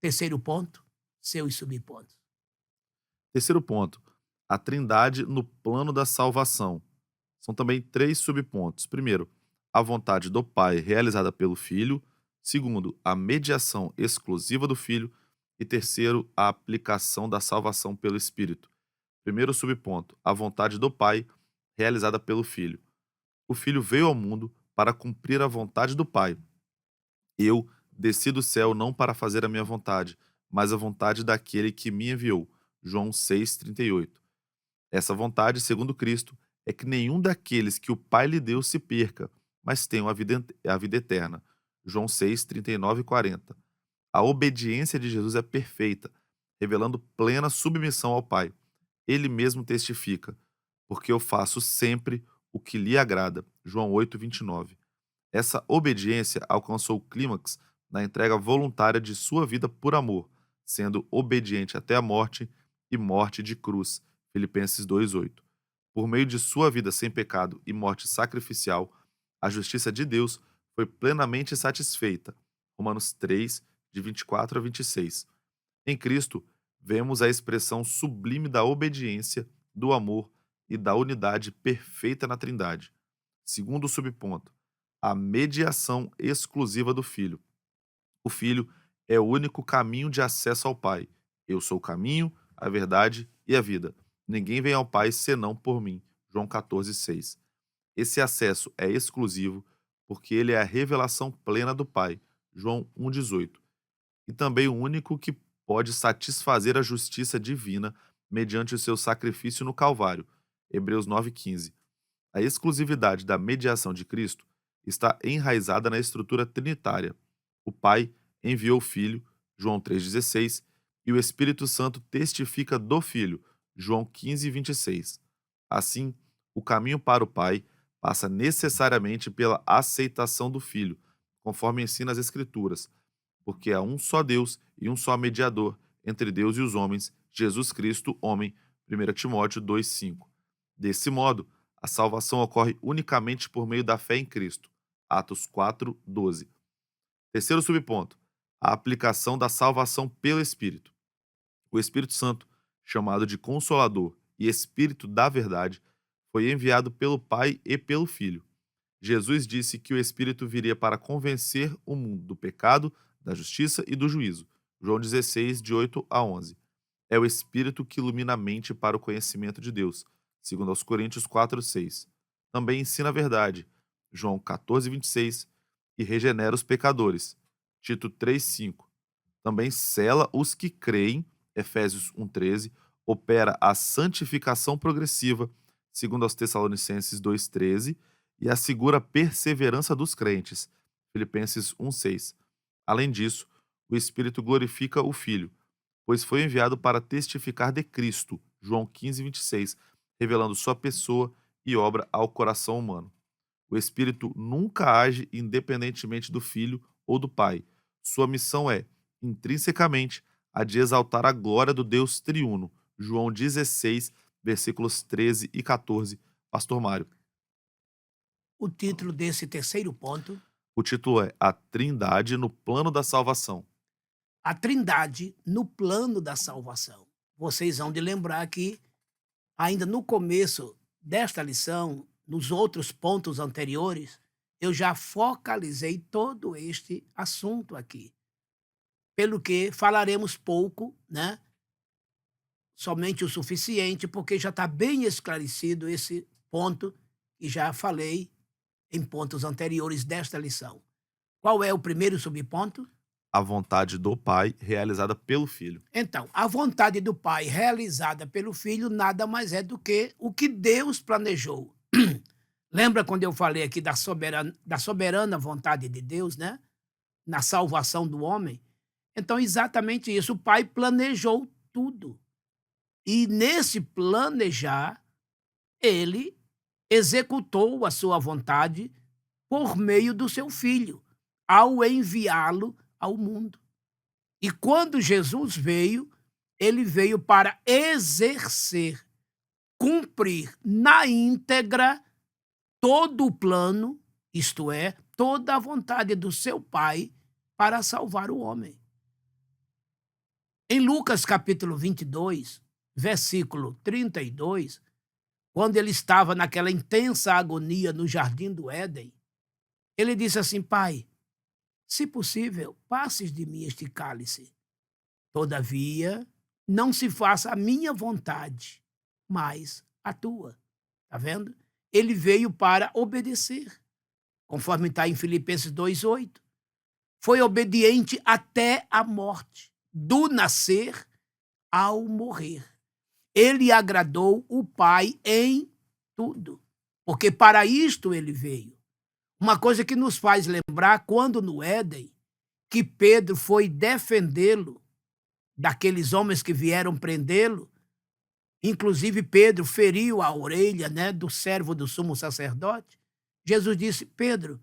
Terceiro ponto, seus subpontos. Terceiro ponto, a trindade no plano da salvação. São também 3 subpontos. Primeiro, a vontade do Pai realizada pelo Filho. Segundo, a mediação exclusiva do Filho. E terceiro, a aplicação da salvação pelo Espírito. Primeiro subponto, a vontade do Pai realizada pelo Filho. O Filho veio ao mundo para cumprir a vontade do Pai. Eu desci do céu não para fazer a minha vontade, mas a vontade daquele que me enviou. João 6,38. Essa vontade, segundo Cristo, é que nenhum daqueles que o Pai lhe deu se perca, mas tenham a vida eterna. João 6, 39 e 40. A obediência de Jesus é perfeita, revelando plena submissão ao Pai. Ele mesmo testifica, porque eu faço sempre o que lhe agrada. João 8, 29. Essa obediência alcançou o clímax na entrega voluntária de sua vida por amor, sendo obediente até a morte e morte de cruz. Filipenses 2:8. Por meio de sua vida sem pecado e morte sacrificial, a justiça de Deus foi plenamente satisfeita. Romanos 3, de 24 a 26. Em Cristo, vemos a expressão sublime da obediência, do amor e da unidade perfeita na Trindade. Segundo subponto, a mediação exclusiva do Filho. O Filho é o único caminho de acesso ao Pai. Eu sou o caminho, a verdade e a vida. Ninguém vem ao Pai senão por mim. João 14,6. Esse acesso é exclusivo porque ele é a revelação plena do Pai. João 1,18. E também o único que pode satisfazer a justiça divina mediante o seu sacrifício no Calvário. Hebreus 9,15. A exclusividade da mediação de Cristo está enraizada na estrutura trinitária. O Pai enviou o Filho, João 3,16, e o Espírito Santo testifica do Filho, João 15,26. Assim, o caminho para o Pai passa necessariamente pela aceitação do Filho, conforme ensina as Escrituras, porque há um só Deus e um só mediador entre Deus e os homens, Jesus Cristo, homem. 1 Timóteo 2,5. Desse modo, a salvação ocorre unicamente por meio da fé em Cristo. Atos 4:12. Terceiro subponto, a aplicação da salvação pelo Espírito. O Espírito Santo, chamado de Consolador e Espírito da Verdade, foi enviado pelo Pai e pelo Filho. Jesus disse que o Espírito viria para convencer o mundo do pecado, da justiça e do juízo. João 16, de 8 a 11. É o Espírito que ilumina a mente para o conhecimento de Deus, segundo aos Coríntios 4:6. Também ensina a verdade, João 14:26, e regenera os pecadores, Tito 3:5. Também cela os que creem, Efésios 1:13, opera a santificação progressiva, segundo aos Tessalonicenses 2:13, e assegura a perseverança dos crentes, Filipenses 1:6. Além disso, o Espírito glorifica o Filho, pois foi enviado para testificar de Cristo, João 15:26, revelando sua pessoa e obra ao coração humano. O Espírito nunca age independentemente do Filho ou do Pai. Sua missão é, intrinsecamente, a de exaltar a glória do Deus triuno. João 16, versículos 13 e 14. Pastor Mário. O título desse terceiro ponto: O título é A Trindade no Plano da Salvação. a Trindade no plano da salvação. Vocês vão de lembrar que, ainda no começo desta lição, nos outros pontos anteriores, eu já focalizei todo este assunto aqui. Pelo que falaremos pouco, né? Somente o suficiente, porque já está bem esclarecido esse ponto que já falei em pontos anteriores desta lição. Qual é o primeiro subponto? A vontade do Pai realizada pelo Filho. Então, a vontade do Pai realizada pelo Filho nada mais é do que o que Deus planejou. Lembra quando eu falei aqui da soberana vontade de Deus, né? Na salvação do homem? Então, exatamente isso. O Pai planejou tudo. E nesse planejar, ele executou a sua vontade por meio do seu Filho, ao enviá-lo ao mundo. E quando Jesus veio, ele veio para exercer, cumprir na íntegra todo o plano, isto é, toda a vontade do seu Pai para salvar o homem. Em Lucas capítulo 22, versículo 32, quando ele estava naquela intensa agonia no jardim do Éden, ele disse assim: Pai, se possível, passes de mim este cálice. Todavia, não se faça a minha vontade, mas a tua. Está vendo? Ele veio para obedecer, conforme está em Filipenses 2:8. Foi obediente até a morte, do nascer ao morrer. Ele agradou o Pai em tudo, porque para isto ele veio. Uma coisa que nos faz lembrar quando no Éden, que Pedro foi defendê-lo daqueles homens que vieram prendê-lo. Inclusive Pedro feriu a orelha, né, do servo do sumo sacerdote. Jesus disse: Pedro,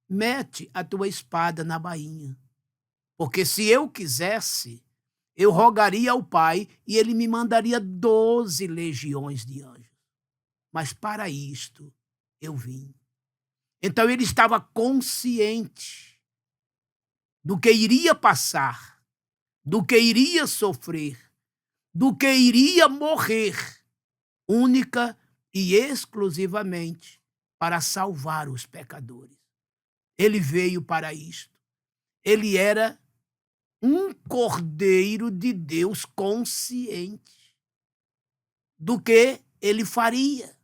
mete a tua espada na bainha, porque se eu quisesse, eu rogaria ao Pai e ele me mandaria 12 legiões de anjos. Mas para isto eu vim. Então ele estava consciente do que iria passar, do que iria sofrer, do que iria morrer, única e exclusivamente para salvar os pecadores. Ele veio para isto. Ele era um Cordeiro de Deus consciente do que ele faria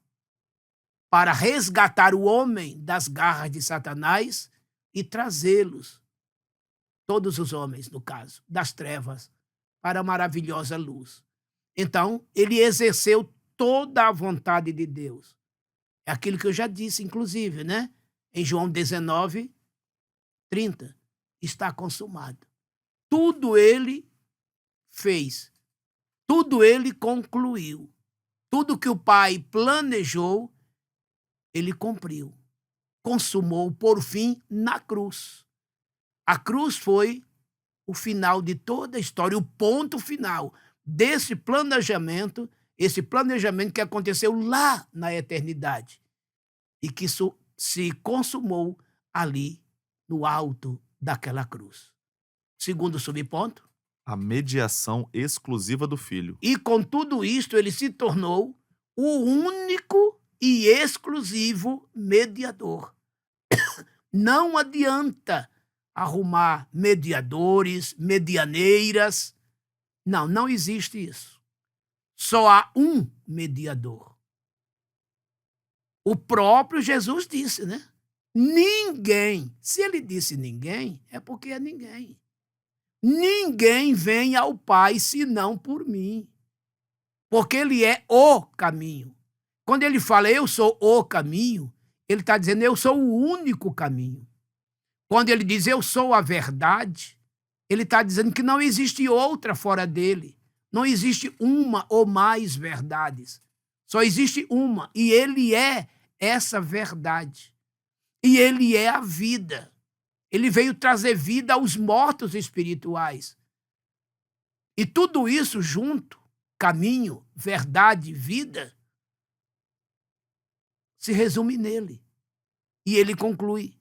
para resgatar o homem das garras de Satanás e trazê-los, todos os homens, no caso, das trevas, para a maravilhosa luz. Então, ele exerceu toda a vontade de Deus. É aquilo que eu já disse, inclusive, né? Em João 19:30, está consumado. Tudo ele fez, tudo ele concluiu. Tudo que o Pai planejou, ele cumpriu. Consumou, por fim, na cruz. A cruz foi o final de toda a história, o ponto final desse planejamento, esse planejamento que aconteceu lá na eternidade e que se consumou ali no alto daquela cruz. Segundo subponto. A mediação exclusiva do Filho. E com tudo isto, ele se tornou o único e exclusivo mediador. Não adianta arrumar mediadores, medianeiras. Não, não existe isso. Só há um mediador. O próprio Jesus disse, né? Ninguém. Se ele disse ninguém, é porque é ninguém. Ninguém vem ao Pai senão por mim. Porque ele é o caminho. Quando ele fala eu sou o caminho, ele está dizendo eu sou o único caminho. Quando ele diz eu sou a verdade, ele está dizendo que não existe outra fora dele. Não existe uma ou mais verdades. Só existe uma. E ele é essa verdade. E ele é a vida. Ele veio trazer vida aos mortos espirituais. E tudo isso junto, caminho, verdade, vida, se resume nele. E ele conclui: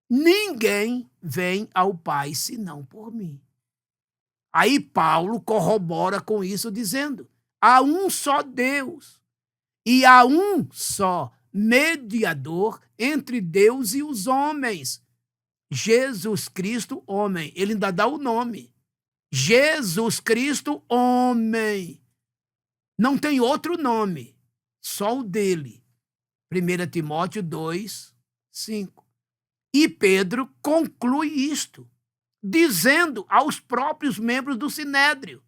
ninguém vem ao Pai senão por mim. Aí Paulo corrobora com isso dizendo: há um só Deus e há um só mediador entre Deus e os homens, Jesus Cristo, homem. Ele ainda dá o nome. Jesus Cristo, homem. Não tem outro nome, só o dele. 1 Timóteo 2:5. E Pedro conclui isto, dizendo aos próprios membros do Sinédrio.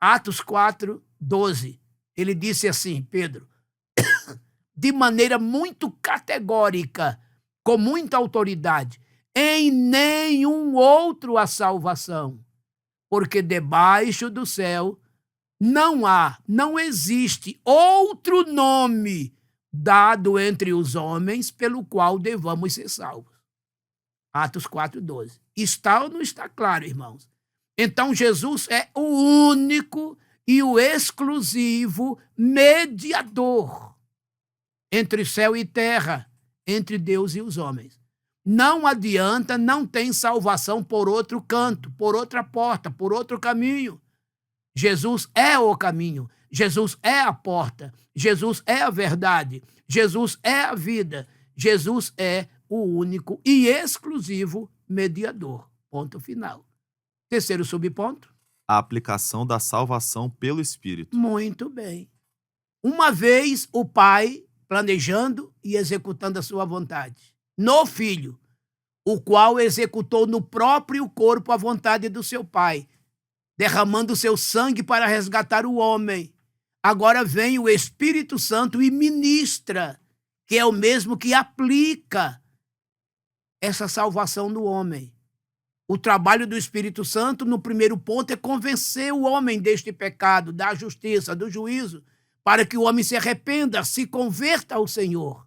Atos 4:12. Ele disse assim, Pedro, de maneira muito categórica, com muita autoridade: em nenhum outro há salvação, porque debaixo do céu não existe outro nome dado entre os homens pelo qual devamos ser salvos. Atos 4:12. Está ou não está claro, irmãos? Então Jesus é o único e o exclusivo mediador entre céu e terra, entre Deus e os homens. Não adianta, não tem salvação por outro canto, por outra porta, por outro caminho. Jesus é o caminho, Jesus é a porta, Jesus é a verdade, Jesus é a vida, Jesus é o único e exclusivo mediador. Ponto final. Terceiro subponto. A aplicação da salvação pelo Espírito. Muito bem. Uma vez o Pai planejando e executando a sua vontade no Filho, o qual executou no próprio corpo a vontade do seu Pai, derramando seu sangue para resgatar o homem. Agora vem o Espírito Santo e ministra, que é o mesmo que aplica essa salvação no homem. O trabalho do Espírito Santo, no primeiro ponto, é convencer o homem deste pecado, da justiça, do juízo, para que o homem se arrependa, se converta ao Senhor.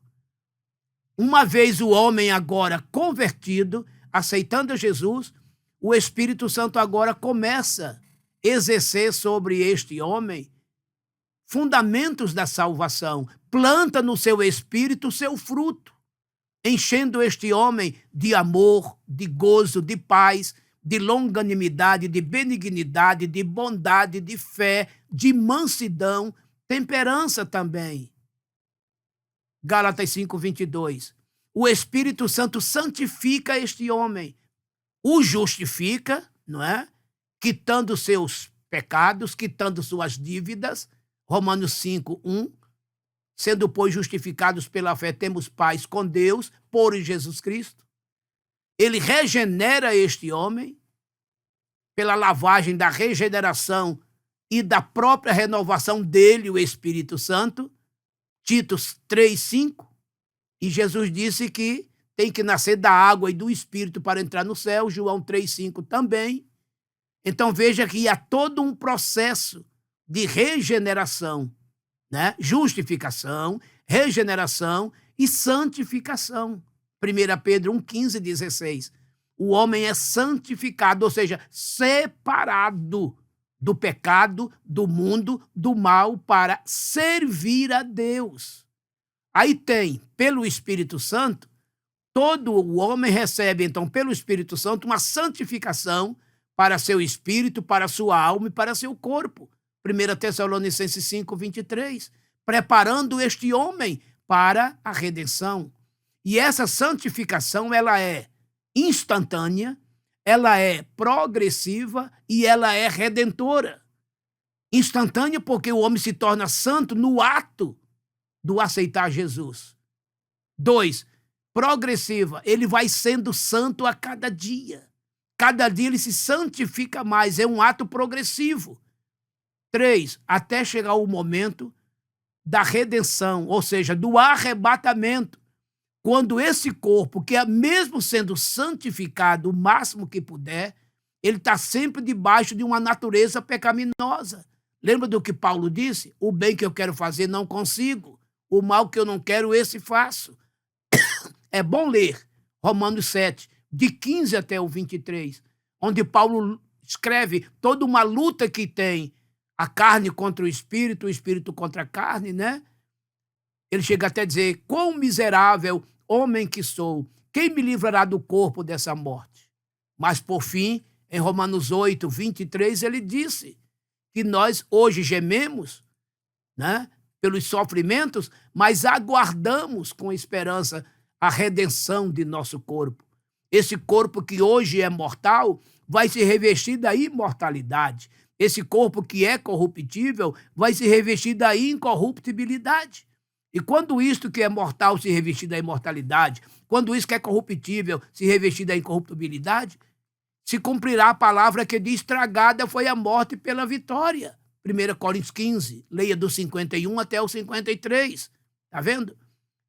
Uma vez o homem agora convertido, aceitando Jesus, o Espírito Santo agora começa a exercer sobre este homem fundamentos da salvação, planta no seu espírito o seu fruto, enchendo este homem de amor, de gozo, de paz, de longanimidade, de benignidade, de bondade, de fé, de mansidão, temperança também. Gálatas 5:22. O Espírito Santo santifica este homem, o justifica, não é? Quitando seus pecados, quitando suas dívidas. Romanos 5:1. Sendo, pois, justificados pela fé, temos paz com Deus por Jesus Cristo. Ele regenera este homem pela lavagem da regeneração e da própria renovação dele, o Espírito Santo. Tito 3:5. E Jesus disse que tem que nascer da água e do Espírito para entrar no céu. João 3:5 também. Então veja que há todo um processo de regeneração, né? Justificação, regeneração e santificação. 1 Pedro 1:15-16. O homem é santificado, ou seja, separado do pecado, do mundo, do mal, para servir a Deus. Aí tem, pelo Espírito Santo, todo o homem recebe, então, pelo Espírito Santo, uma santificação para seu espírito, para sua alma e para seu corpo. 1 Tessalonicenses 5:23, preparando este homem para a redenção. E essa santificação, ela é instantânea, ela é progressiva e ela é redentora. Instantânea porque o homem se torna santo no ato do aceitar Jesus. 2, progressiva, ele vai sendo santo a cada dia. Cada dia ele se santifica mais, é um ato progressivo. 3, até chegar o momento da redenção, ou seja, do arrebatamento, quando esse corpo, que é mesmo sendo santificado o máximo que puder, ele está sempre debaixo de uma natureza pecaminosa. Lembra do que Paulo disse? O bem que eu quero fazer não consigo, o mal que eu não quero, esse faço. É bom ler Romanos 7, de 15 até o 23, onde Paulo escreve toda uma luta que tem a carne contra o espírito contra a carne, né? Ele chega até a dizer: quão miserável homem que sou, quem me livrará do corpo dessa morte? Mas, por fim, em Romanos 8, 23, ele disse que nós hoje gememos, né, pelos sofrimentos, mas aguardamos com esperança a redenção de nosso corpo. Esse corpo que hoje é mortal vai se revestir da imortalidade. Esse corpo que é corruptível vai se revestir da incorruptibilidade. E quando isto que é mortal se revestir da imortalidade, quando isso que é corruptível se revestir da incorruptibilidade, se cumprirá a palavra que diz: tragada foi a morte pela vitória. 1 Coríntios 15, leia do 51 até o 53. Está vendo?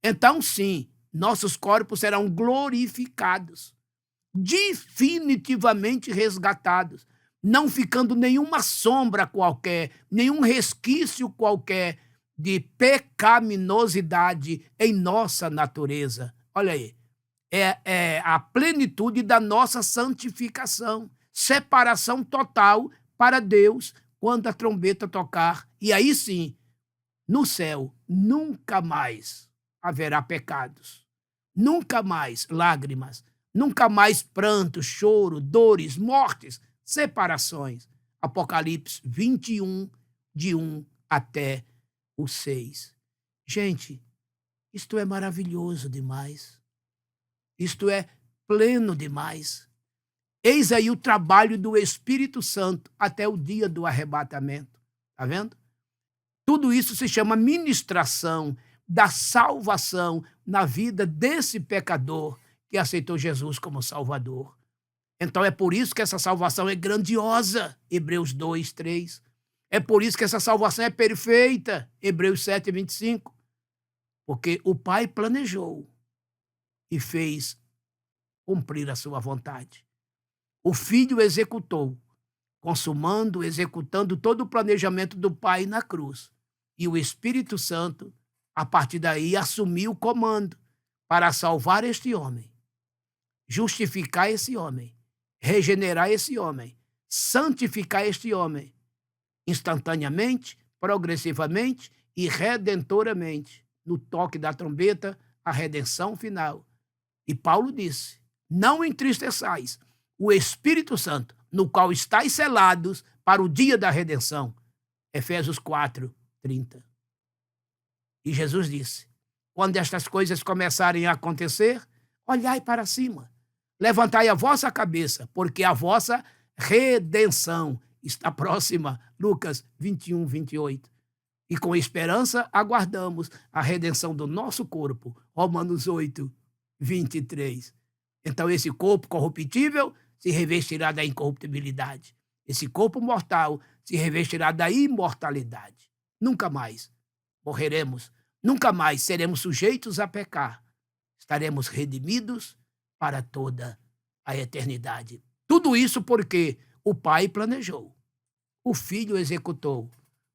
Então, sim, nossos corpos serão glorificados, definitivamente resgatados, não ficando nenhuma sombra qualquer, nenhum resquício qualquer de pecaminosidade em nossa natureza. Olha aí, é a plenitude da nossa santificação, separação total para Deus quando a trombeta tocar. E aí sim, no céu, nunca mais haverá pecados, nunca mais lágrimas, nunca mais pranto, choro, dores, mortes, separações. Apocalipse 21, de 1 até o 6. Gente, isto é maravilhoso demais. Isto é pleno demais. Eis aí o trabalho do Espírito Santo até o dia do arrebatamento. Está vendo? Tudo isso se chama ministração da salvação na vida desse pecador que aceitou Jesus como Salvador. Então é por isso que essa salvação é grandiosa, Hebreus 2, 3. É por isso que essa salvação é perfeita, Hebreus 7, 25. Porque o Pai planejou e fez cumprir a sua vontade. O Filho executou, consumando, executando todo o planejamento do Pai na cruz. E o Espírito Santo, a partir daí, assumiu o comando para salvar este homem, justificar esse homem, regenerar esse homem, santificar este homem, instantaneamente, progressivamente e redentoramente, no toque da trombeta, a redenção final. E Paulo disse: não entristeçais o Espírito Santo, no qual estáis selados para o dia da redenção. Efésios 4, 30. E Jesus disse: Quando estas coisas começarem a acontecer, olhai para cima, levantai a vossa cabeça, porque a vossa redenção está próxima. Lucas 21, 28. E com esperança aguardamos a redenção do nosso corpo. Romanos 8, 23. Então esse corpo corruptível se revestirá da incorruptibilidade. Esse corpo mortal se revestirá da imortalidade. Nunca mais morreremos, nunca mais seremos sujeitos a pecar. Estaremos redimidos para toda a eternidade. Tudo isso porque o Pai planejou, o Filho executou,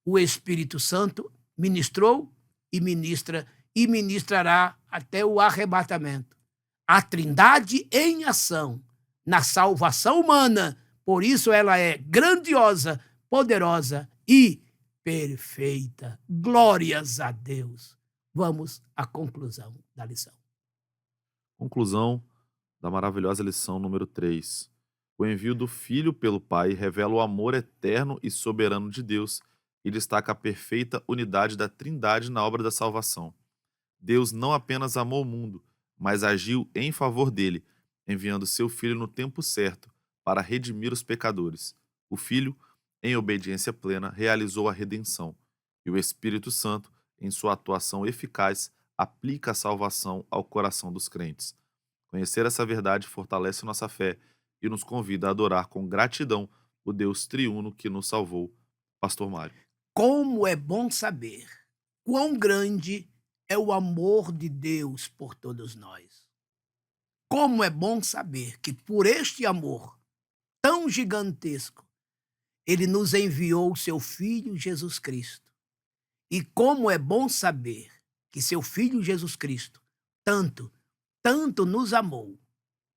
o Espírito Santo ministrou e ministra e ministrará até o arrebatamento. A Trindade em ação na salvação humana, por isso ela é grandiosa, poderosa e perfeita. Glórias a Deus. Vamos à conclusão da lição. Conclusão da maravilhosa lição número 3. O envio do Filho pelo Pai revela o amor eterno e soberano de Deus e destaca a perfeita unidade da Trindade na obra da salvação. Deus não apenas amou o mundo, mas agiu em favor dele, enviando seu Filho no tempo certo para redimir os pecadores. O Filho, em obediência plena, realizou a redenção, e o Espírito Santo, em sua atuação eficaz, aplica a salvação ao coração dos crentes. Conhecer essa verdade fortalece nossa fé e nos convida a adorar com gratidão o Deus triuno que nos salvou. Pastor Mário. Como é bom saber quão grande é o amor de Deus por todos nós. Como é bom saber que por este amor tão gigantesco, ele nos enviou o seu Filho Jesus Cristo. E como é bom saber que seu Filho Jesus Cristo tanto nos amou,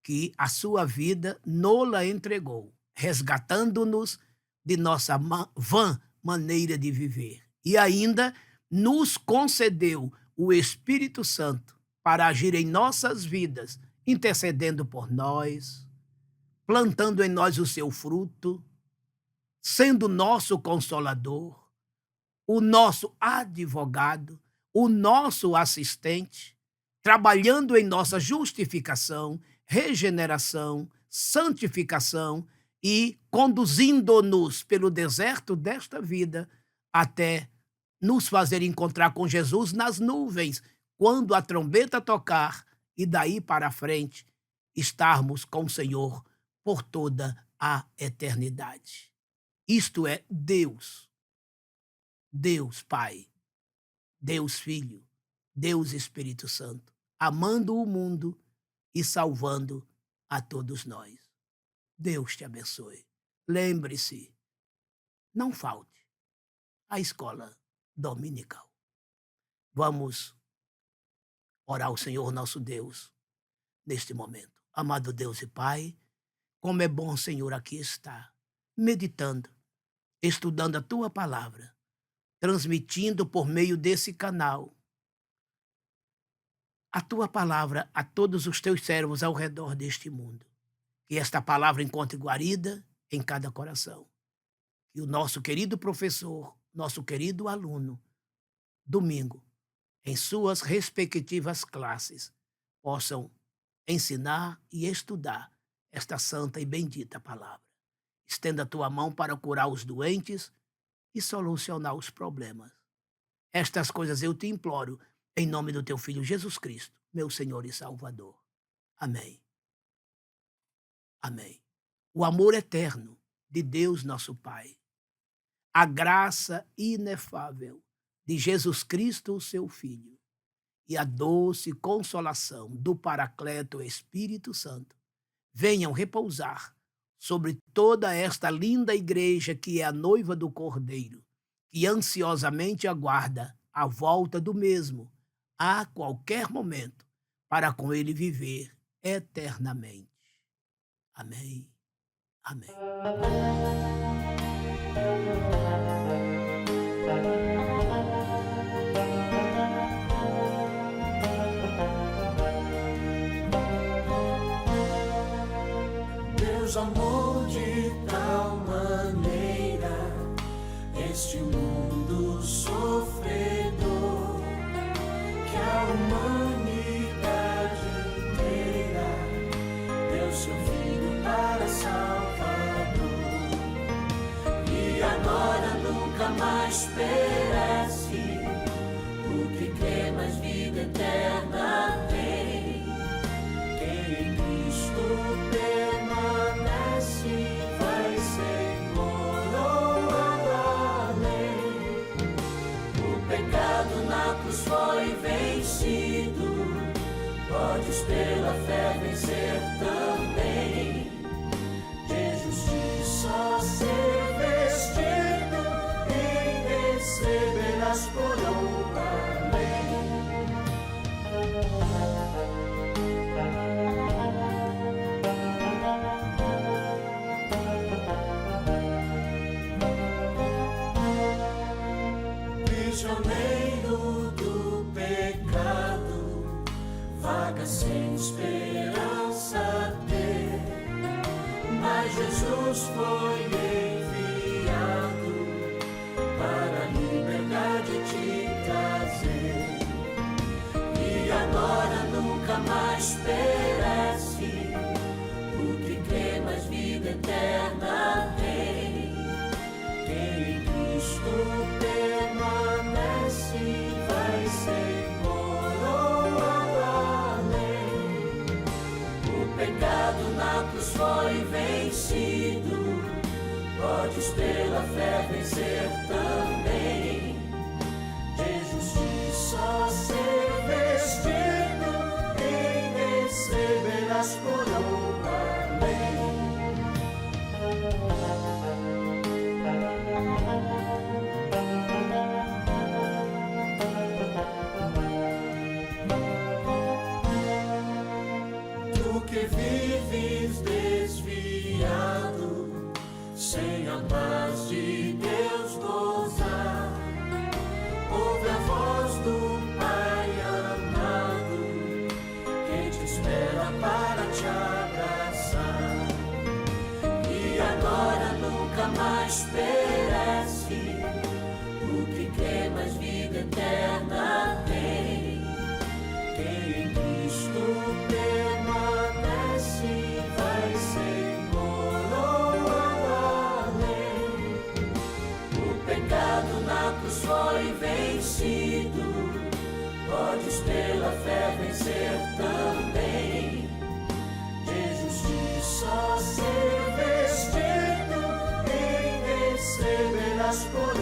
que a sua vida nola entregou, resgatando-nos de nossa vã maneira de viver. E ainda nos concedeu o Espírito Santo para agir em nossas vidas, intercedendo por nós, plantando em nós o seu fruto, sendo nosso consolador, o nosso advogado, o nosso assistente, trabalhando em nossa justificação, regeneração, santificação e conduzindo-nos pelo deserto desta vida até nos fazer encontrar com Jesus nas nuvens, quando a trombeta tocar e daí para frente estarmos com o Senhor por toda a eternidade. Isto é Deus, Deus Pai, Deus Filho, Deus Espírito Santo, amando o mundo e salvando a todos nós. Deus te abençoe. Lembre-se, não falte à escola dominical. Vamos orar ao Senhor nosso Deus neste momento. Amado Deus e Pai, como é bom, Senhor, aqui estar, meditando, estudando a Tua palavra, transmitindo por meio desse canal a Tua palavra a todos os Teus servos ao redor deste mundo. Que esta palavra encontre guarida em cada coração. Que o nosso querido professor, nosso querido aluno, domingo, em suas respectivas classes, possam ensinar e estudar esta santa e bendita palavra. Estenda a tua mão para curar os doentes e solucionar os problemas. Estas coisas eu te imploro, em nome do teu Filho Jesus Cristo, meu Senhor e Salvador. Amém. Amém. O amor eterno de Deus nosso Pai, a graça inefável de Jesus Cristo, o seu Filho, e a doce consolação do Paracleto Espírito Santo venham repousar sobre toda esta linda igreja que é a noiva do Cordeiro, que ansiosamente aguarda a volta do mesmo a qualquer momento para com ele viver eternamente. Amém. Amém. Deus amou de tal maneira este mundo sofredor, que a humanidade nunca mais perece. O que crê, mais vida eterna tem. Quem em Cristo permanece vai sem coroa da lei. O pecado na cruz foi vencido. Podes pela fé vencer também. De justiça ser vestido e receberás coroa. Prisioneiro do pecado, vaga sem esperança ter, mas Jesus foi enviado para a liberdade te trazer. E agora nunca mais perece. O que crê, mais vida eterna tem. Quem em Cristo permanece vai sem coroa da lei. O pecado na cruz foi vencido. Podes pela fé vencer também. De justiça ser vestido e receberás coroa. Tu que vives desviado, sem a paz de Deus gozar, ouve a voz do Pai amado, que te espera para te abraçar. E agora nunca mais perece. O que crê, mais vida eterna tem. Quem em Cristo permanece vai sem coroa da lei. O pecado na cruz foi vencido. Podes pela fé vencer também. De justiça ser vestido e receberás coroa.